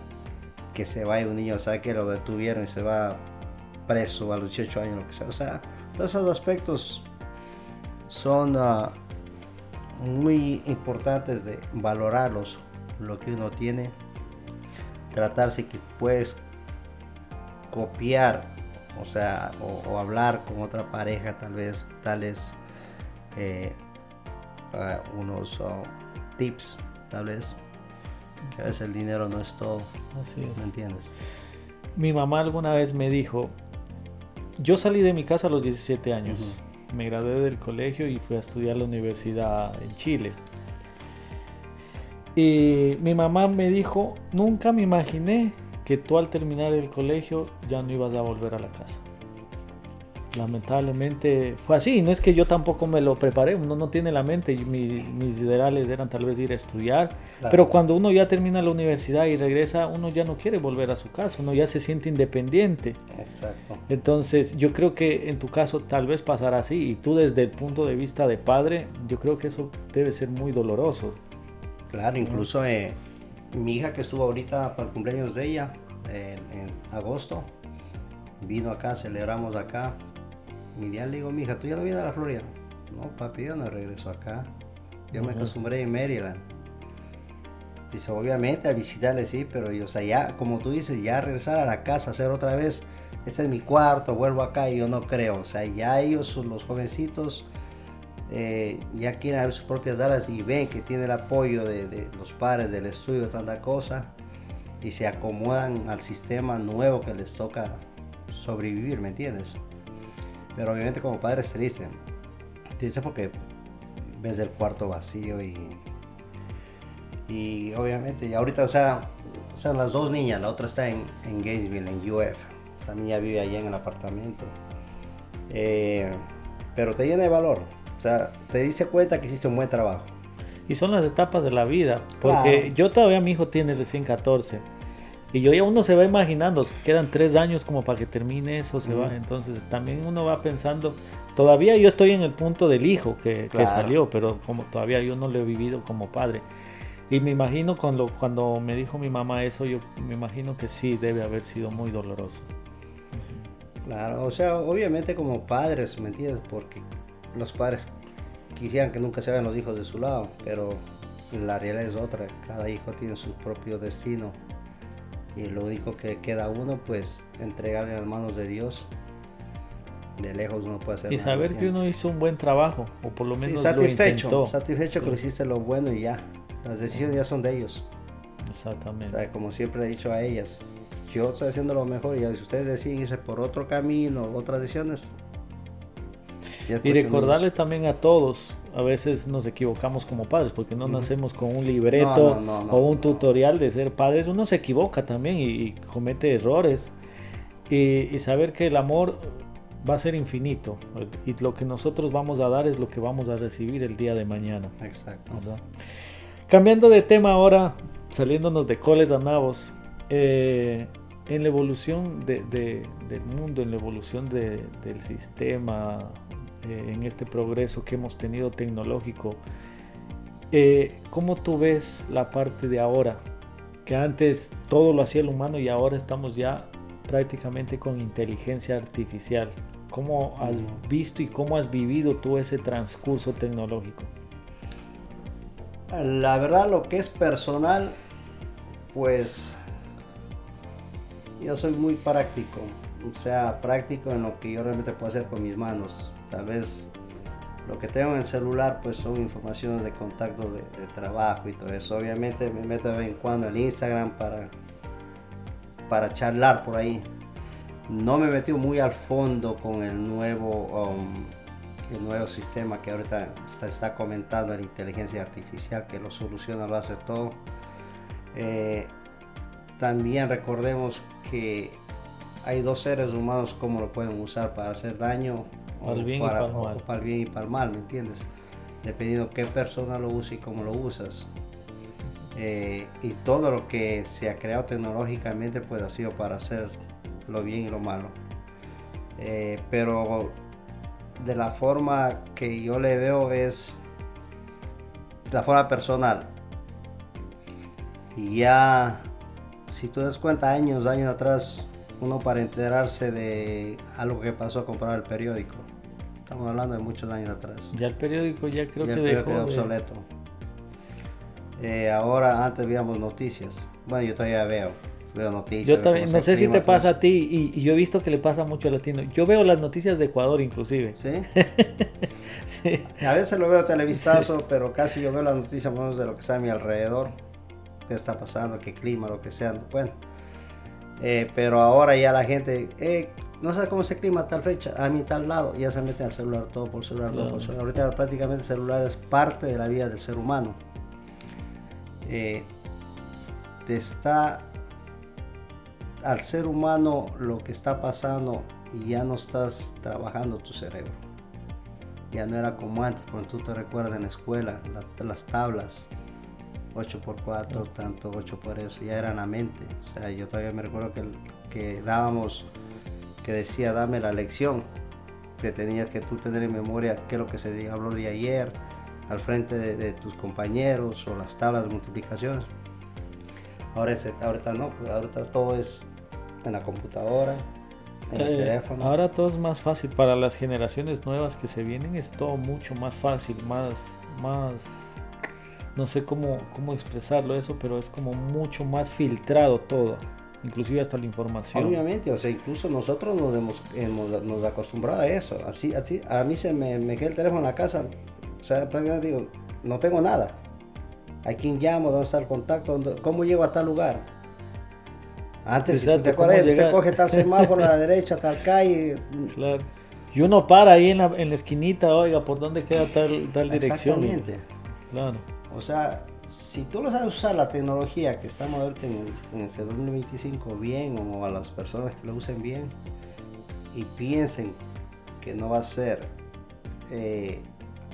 Que se vaya un niño, sabe que lo detuvieron y se va preso a los 18 años, lo que sea. O sea, todos esos aspectos son muy importantes de valorarlos, lo que uno tiene, tratarse que puedes copiar, o sea, o hablar con otra pareja, tal vez tales unos tips, tal vez, que a veces el dinero no es todo. Así es. ¿Me entiendes? Mi mamá alguna vez me dijo, yo salí de mi casa a los 17 años, me gradué del colegio y fui a estudiar a la universidad en Chile. Y mi mamá me dijo, nunca me imaginé que tú al terminar el colegio ya no ibas a volver a la casa. Lamentablemente fue así, no es que yo tampoco me lo preparé, uno no tiene la mente, y mis ideales eran tal vez ir a estudiar, Claro. pero cuando uno ya termina la universidad y regresa, uno ya no quiere volver a su casa, uno ya se siente independiente. Exacto. Entonces yo creo que en tu caso tal vez pasará así, y tú desde el punto de vista de padre, yo creo que eso debe ser muy doloroso. Claro, incluso mi hija que estuvo ahorita para el cumpleaños de ella en agosto, vino acá, celebramos acá. Y ya le digo, mi hija, ¿tú ya no vienes a la Florida? No, papi, yo no regreso acá. Yo me acostumbré en Maryland. Dice, obviamente a visitarle sí, pero yo, o sea, ya, como tú dices, ya regresar a la casa, hacer otra vez, este es mi cuarto, vuelvo acá, y yo no creo. O sea, ya ellos, los jovencitos, ya quieren ver sus propias alas y ven que tiene el apoyo de los padres, del estudio, tanta cosa, y se acomodan al sistema nuevo que les toca sobrevivir, ¿me entiendes? Pero obviamente como padre es triste. Triste porque ves el cuarto vacío y obviamente, y ahorita, o sea, las dos niñas, la otra está en Gainesville, en UF. También ya vive allá en el apartamento. Pero te llena de valor. O sea, te diste cuenta que hiciste un buen trabajo. Y son las etapas de la vida, porque Claro. yo todavía, mi hijo tiene recién 14. Y yo ya uno se va imaginando, quedan 3 años como para que termine eso, se va. Entonces también uno va pensando, todavía yo estoy en el punto del hijo que Claro. salió, pero como todavía yo no lo he vivido como padre. Y me imagino cuando me dijo mi mamá eso, yo me imagino que sí debe haber sido muy doloroso. Claro, o sea, obviamente como padres, ¿me entiendes? Porque los padres quisieran que nunca se vean los hijos de su lado, pero la realidad es otra. Cada hijo tiene su propio destino. Y lo único que queda a uno, pues, entregarle en las manos de Dios. De lejos uno puede hacer Y nada, saber ¿me que uno entiendes? hizo un buen trabajo, o por lo Sí, menos satisfecho, lo intentó. satisfecho que Sí. lo hiciste lo bueno y ya. Las decisiones ya son de ellos. O Exactamente. sea, como siempre he dicho a ellas, yo estoy haciendo lo mejor y si ustedes deciden irse por otro camino, otras decisiones. ya es Y cuestión de recordarle ellos. también a todos, a veces nos equivocamos como padres, porque no nacemos con un libreto No, o un tutorial de ser padres, uno se equivoca también y comete errores. Y saber que el amor va a ser infinito, y lo que nosotros vamos a dar es lo que vamos a recibir el día de mañana. Exacto. ¿Verdad? Cambiando de tema ahora, saliéndonos de coles a nabos, en la evolución del mundo, en la evolución del sistema, en este progreso que hemos tenido tecnológico, ¿cómo tú ves la parte de ahora? Que antes todo lo hacía el humano y ahora estamos ya prácticamente con inteligencia artificial. ¿Cómo has visto y cómo has vivido tú ese transcurso tecnológico? La verdad, lo que es personal, pues yo soy muy práctico, o sea, práctico en lo que yo realmente puedo hacer con mis manos. Tal vez lo que tengo en el celular pues son informaciones de contacto de trabajo y todo eso. Obviamente me meto de vez en cuando en Instagram para charlar por ahí. No me he metido muy al fondo con el nuevo sistema que ahorita se está comentando, la inteligencia artificial, que lo soluciona, lo hace todo. También recordemos que hay dos seres humanos, cómo lo pueden usar para hacer daño o para el bien y para el mal, ¿me entiendes? Dependiendo qué persona lo use y cómo lo usas. Y todo lo que se ha creado tecnológicamente pues ha sido para hacer lo bien y lo malo. Pero de la forma que yo le veo es la forma personal. Y ya, si tú das cuenta, años atrás, uno para enterarse de algo que pasó a comprar el periódico. Estamos hablando de muchos años atrás. Ya el periódico ya creo que dejó quedó obsoleto. Ahora, antes veíamos noticias. Bueno, yo todavía veo noticias. Yo también, no sé si te pasa a ti, y yo he visto que le pasa mucho a latino. Yo veo las noticias de Ecuador inclusive. ¿Sí? Sí. A veces lo veo televisazo, sí. Pero casi yo veo las noticias más de lo que está a mi alrededor. Qué está pasando, qué clima, lo que sea. Bueno, pero ahora ya la gente, no sé cómo es el clima a tal fecha, a mi tal lado, ya se meten al celular, todo por celular, claro. Todo por celular. Ahorita prácticamente el celular es parte de la vida del ser humano. Al ser humano lo que está pasando, ya no estás trabajando tu cerebro. Ya no era como antes, cuando tú te recuerdas en la escuela, las tablas 8x4, tanto 8 por eso, ya era en la mente. O sea, yo todavía me recuerdo que dábamos, que decía dame la lección, que tenías que tú tener en memoria qué es lo que se habló de ayer, al frente de tus compañeros, o las tablas de multiplicación. Ahorita no, pues ahorita todo es en la computadora, en el teléfono. Ahora todo es más fácil para las generaciones nuevas que se vienen, es todo mucho más fácil, más no sé cómo expresarlo eso, pero es como mucho más filtrado todo, inclusive hasta la información. Obviamente, o sea, incluso nosotros nos acostumbrado a eso. Así, a mí se me queda el teléfono en la casa, o sea, prácticamente digo, no tengo nada. ¿A quién llamo? ¿Dónde está el contacto? ¿Cómo llego a tal lugar? Antes, exacto, si tú te acuerdas, se coge tal semáforo a la derecha, tal calle. Claro. Y uno para ahí en la esquinita, oiga, ¿por dónde queda tal dirección? Exactamente. Claro. O sea, si tú lo sabes usar la tecnología que estamos ahorita en este 2025 bien, o a las personas que lo usen bien y piensen que no va a ser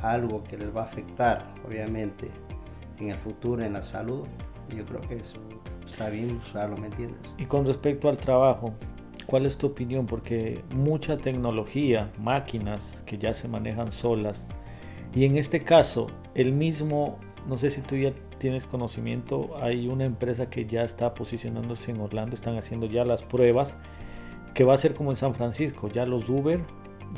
algo que les va a afectar, obviamente, en el futuro, en la salud, yo creo que está bien usarlo, ¿me entiendes? Y con respecto al trabajo, ¿cuál es tu opinión? Porque mucha tecnología, máquinas que ya se manejan solas, y en este caso, el mismo, no sé si tú ya tienes conocimiento, hay una empresa que ya está posicionándose en Orlando, están haciendo ya las pruebas, que va a ser como en San Francisco, ya los Uber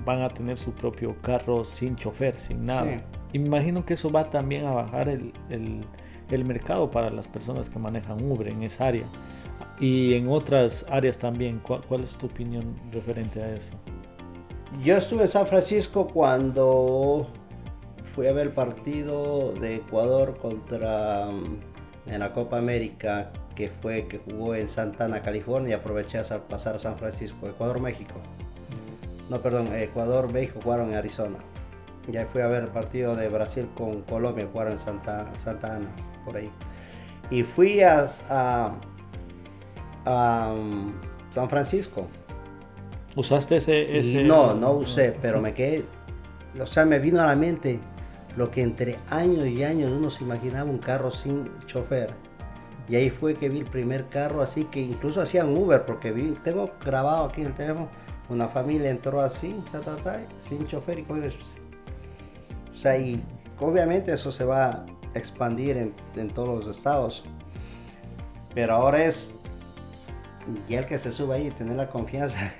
van a tener su propio carro sin chofer, sin nada. Sí. Y me imagino que eso va también a bajar el mercado para las personas que manejan Uber en esa área. Y en otras áreas también. ¿Cuál es tu opinión referente a eso? Yo estuve en San Francisco cuando fui a ver el partido de Ecuador en la Copa América, que jugó en Santa Ana, California, y aproveché a pasar a San Francisco. Ecuador-México. No, perdón, Ecuador-México jugaron en Arizona. Ya fui a ver el partido de Brasil con Colombia, jugaron en Santa Ana, por ahí. Y fui a San Francisco. ¿Usaste ese? No usé, pero me quedé, o sea, me vino a la mente lo que entre años y años uno se imaginaba un carro sin chofer. Y ahí fue que vi el primer carro, así que incluso hacían Uber, porque tengo grabado aquí en el teléfono, una familia entró así, sin chofer y con ellos. O sea, y obviamente eso se va a expandir en todos los estados. Pero ahora es ya el que se sube ahí, tener la confianza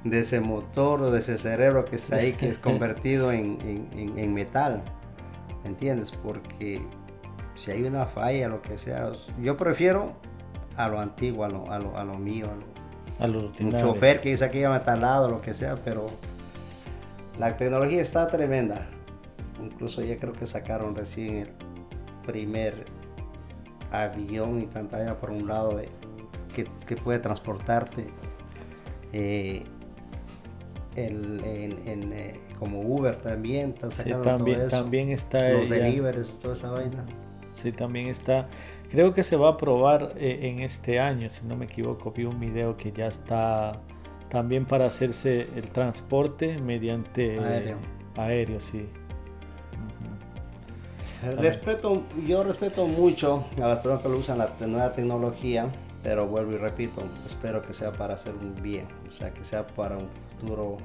de ese motor o de ese cerebro que está ahí, que es convertido en metal. ¿Me entiendes? Porque si hay una falla, lo que sea, yo prefiero a lo antiguo, a lo mío, A lo un rutinario. chofer que dice que iba a tal lado, lo que sea, pero la tecnología está tremenda. Incluso ya creo que sacaron recién el primer avión y tanta vaina por un lado que puede transportarte como Uber también, están Sí, sacando también, todo eso. también está Los ya. deliveries, toda esa vaina. Sí, también está. Creo que se va a probar en este año, si no me equivoco. Vi un video que ya está también para hacerse el transporte mediante aéreo, sí. Yo respeto mucho a las personas que lo usan la nueva tecnología, pero vuelvo y repito, espero que sea para hacer un bien, o sea, que sea para un futuro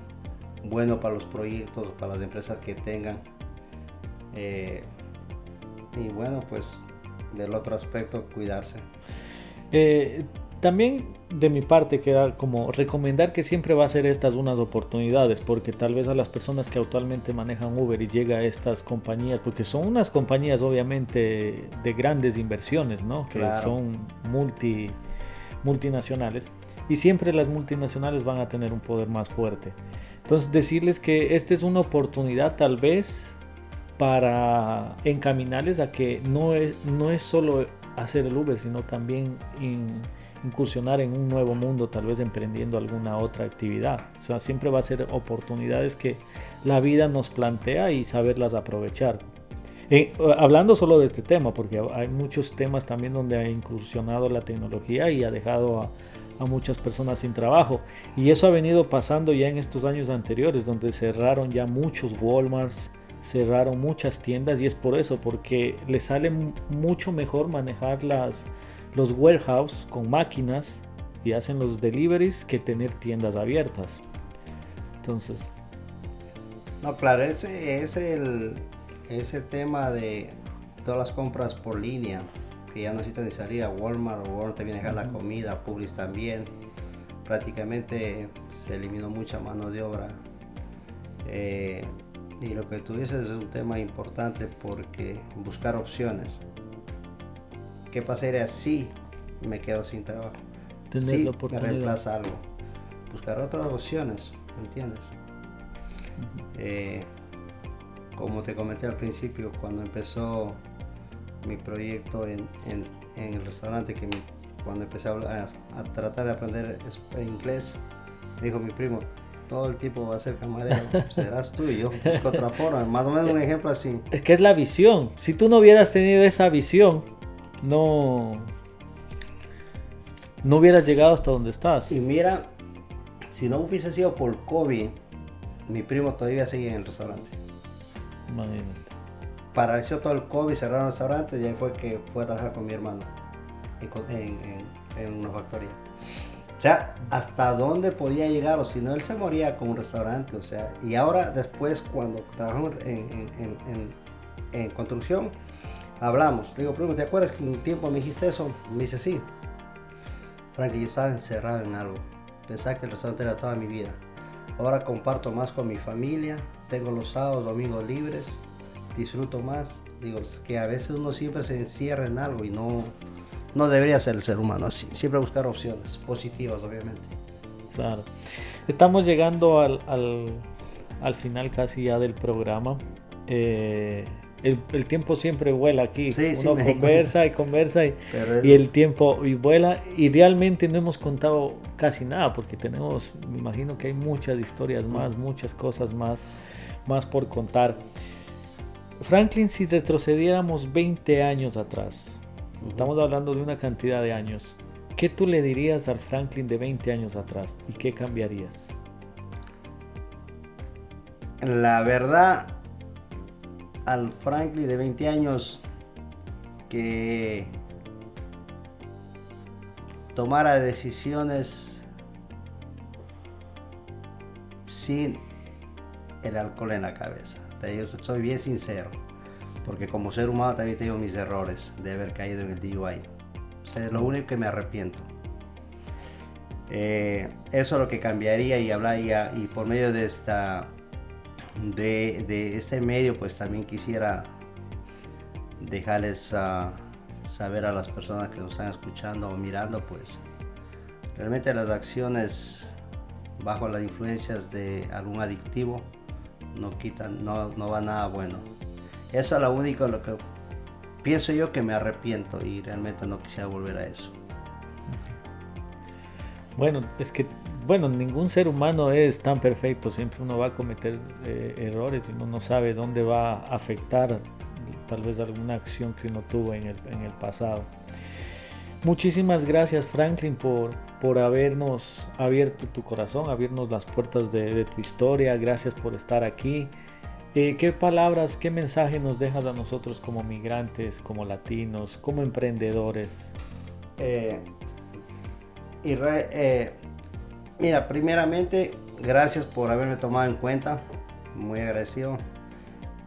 bueno para los proyectos, para las empresas que tengan. Y bueno, pues del otro aspecto, cuidarse. También de mi parte queda como recomendar que siempre va a ser estas unas oportunidades, porque tal vez a las personas que actualmente manejan Uber y llega a estas compañías, porque son unas compañías obviamente de grandes inversiones, ¿no? Que Claro. son multinacionales, y siempre las multinacionales van a tener un poder más fuerte. Entonces decirles que esta es una oportunidad tal vez para encaminarles a que no es solo hacer el Uber, sino también incursionar en un nuevo mundo, tal vez emprendiendo alguna otra actividad. O sea, siempre va a ser oportunidades que la vida nos plantea y saberlas aprovechar. Hablando solo de este tema, porque hay muchos temas también donde ha incursionado la tecnología y ha dejado a muchas personas sin trabajo. Y eso ha venido pasando ya en estos años anteriores, donde cerraron ya muchos Walmarts, cerraron muchas tiendas, y es por eso, porque les sale mucho mejor manejar los warehouse con máquinas y hacen los deliveries que tener tiendas abiertas. Entonces, No, claro, ese es el tema de todas las compras por línea, que ya no necesitan ni salir a Walmart, o Walmart te viene a dejar la comida, Publix también. Prácticamente se eliminó mucha mano de obra. Y lo que tú dices es un tema importante, porque buscar opciones. ¿Qué pasaría si me quedo sin trabajo? tener Si la me oportunidad. reemplaza algo. Buscar otras opciones, ¿me entiendes? Como te comenté al principio, cuando empezó mi proyecto en el restaurante, cuando empecé a tratar de aprender inglés, me dijo mi primo, todo el tiempo va a ser camarero, serás tú. Y yo busco otra forma, más o menos un ejemplo así. Es que es la visión. Si tú no hubieras tenido esa visión, no hubieras llegado hasta donde estás. Y mira, si no hubiese sido por COVID, mi primo todavía seguía en el restaurante. Imagínate. Paralizó todo el COVID, cerraron el restaurante, y ahí fue que fue a trabajar con mi hermano en una factoría. O sea, hasta dónde podía llegar, o si no, él se moría con un restaurante. O sea, y ahora después, cuando trabajamos en construcción, hablamos. Le digo, primo, ¿te acuerdas que un tiempo me dijiste eso? Me dice, sí. Frankie, yo estaba encerrado en algo. Pensaba que el restaurante era toda mi vida. Ahora comparto más con mi familia, tengo los sábados, domingos libres, disfruto más. Digo, es que a veces uno siempre se encierra en algo y no debería ser el ser humano así. Siempre buscar opciones positivas, obviamente. Claro. Estamos llegando al final casi ya del programa. El tiempo siempre vuela aquí. Sí, Uno conversa y conversa y el tiempo y vuela, y realmente no hemos contado casi nada, porque me imagino que hay muchas historias más, muchas cosas más por contar. Franklin, si retrocediéramos 20 años atrás, estamos hablando de una cantidad de años, ¿qué tú le dirías al Franklin de 20 años atrás y qué cambiarías? La verdad, al Franklin de 20 años, que tomara decisiones sin el alcohol en la cabeza. Yo soy bien sincero, porque como ser humano también tengo mis errores de haber caído en el DUI. Es lo único que me arrepiento. Eso es lo que cambiaría y hablaría, y por medio de este medio pues también quisiera dejarles saber a las personas que nos están escuchando o mirando, pues realmente las acciones bajo las influencias de algún adictivo no va nada bueno. Eso es lo único lo que pienso yo, que me arrepiento, y realmente no quisiera volver a eso. Bueno, es que ningún ser humano es tan perfecto, siempre uno va a cometer errores y uno no sabe dónde va a afectar tal vez alguna acción que uno tuvo en el pasado. Muchísimas gracias, Franklin, por habernos abierto tu corazón, abrirnos las puertas de tu historia. Gracias por estar aquí. ¿Qué palabras, qué mensaje nos dejas a nosotros como migrantes, como latinos, como emprendedores? Mira, primeramente, gracias por haberme tomado en cuenta, muy agradecido,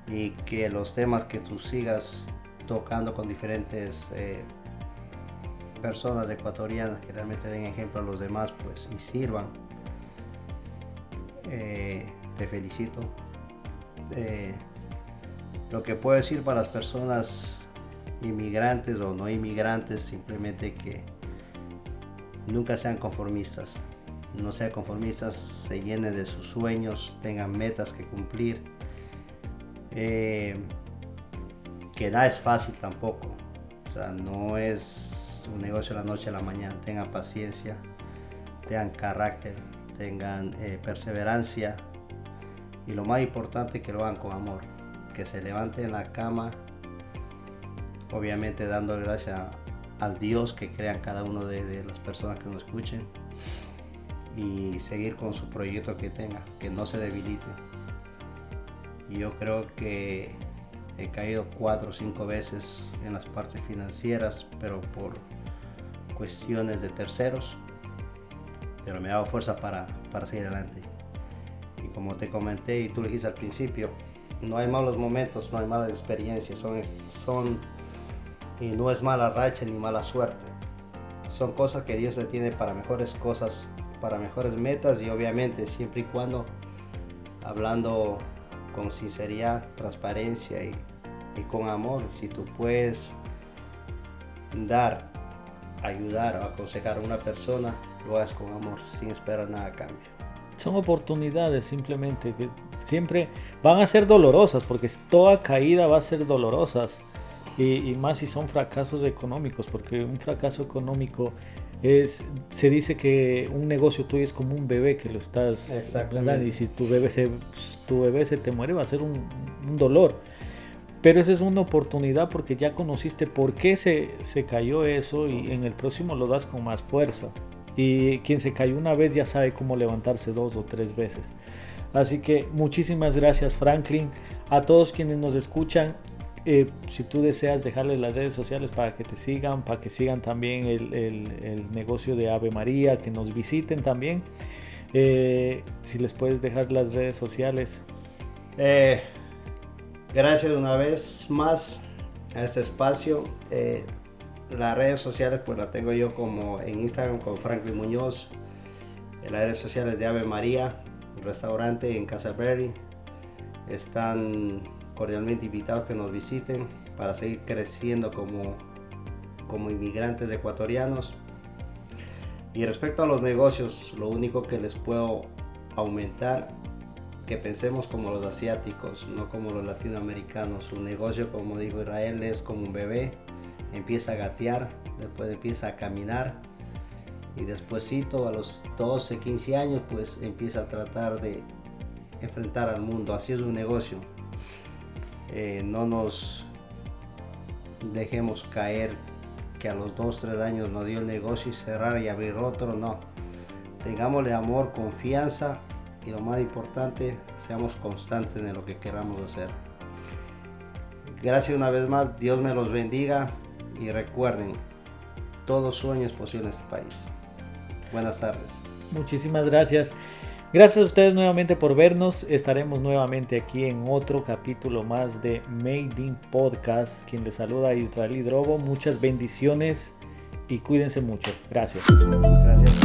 y que los temas que tú sigas tocando con diferentes personas ecuatorianas que realmente den ejemplo a los demás, pues, y sirvan. Te felicito. Lo que puedo decir para las personas inmigrantes o no inmigrantes, simplemente que nunca sean conformistas. No sean conformistas, se llenen de sus sueños, tengan metas que cumplir. Que nada es fácil tampoco. O sea, no es un negocio de la noche a la mañana. Tengan paciencia, tengan carácter, tengan perseverancia. Y lo más importante, que lo hagan con amor. Que se levanten en la cama, obviamente dando gracias al Dios que crean cada uno de las personas que nos escuchen, y seguir con su proyecto que tenga, que no se debilite. Y yo creo que he caído 4 o 5 veces en las partes financieras, pero por cuestiones de terceros, pero me ha dado fuerza para seguir adelante. Y como te comenté y tú le dijiste al principio, no hay malos momentos, no hay malas experiencias, y no es mala racha ni mala suerte. Son cosas que Dios le tiene para mejores cosas, para mejores metas, y obviamente siempre y cuando hablando con sinceridad, transparencia y con amor. Si tú puedes dar, ayudar o aconsejar a una persona, lo hagas con amor, sin esperar nada a cambio. Son oportunidades simplemente que siempre van a ser dolorosas, porque toda caída va a ser dolorosas. Y más si son fracasos económicos, porque un fracaso económico se dice que un negocio tuyo es como un bebé que lo estás... Exactamente. Y si tu bebé se te muere, va a ser un dolor. Pero esa es una oportunidad, porque ya conociste por qué se cayó eso, y en el próximo lo das con más fuerza. Y quien se cayó una vez ya sabe cómo levantarse 2 o 3 veces. Así que muchísimas gracias, Franklin. A todos quienes nos escuchan, si tú deseas dejarles las redes sociales para que te sigan, para que sigan también el negocio de Ave María, que nos visiten también, si les puedes dejar las redes sociales. Gracias una vez más a este espacio. Las redes sociales pues las tengo yo como en Instagram con Franklin Muñoz, en las redes sociales de Ave María, el restaurante en Casa Berry. Están cordialmente invitados que nos visiten para seguir creciendo como inmigrantes ecuatorianos. Y respecto a los negocios, lo único que les puedo aumentar, que pensemos como los asiáticos, no como los latinoamericanos. Un negocio, como dijo Israel, es como un bebé. Empieza a gatear, después empieza a caminar, y despuesito a los 12, 15 años pues empieza a tratar de enfrentar al mundo. Así es un negocio. No nos dejemos caer que a los 2, 3 años nos dio el negocio y cerrar y abrir otro. No, tengámosle amor, confianza, y lo más importante, seamos constantes en lo que queramos hacer. Gracias una vez más, Dios me los bendiga, y recuerden, todo sueño es posible en este país. Buenas tardes. Muchísimas gracias. Gracias a ustedes nuevamente por vernos. Estaremos nuevamente aquí en otro capítulo más de Made in Podcast. Quien les saluda, Israel Drobo. Muchas bendiciones y cuídense mucho. Gracias. Gracias.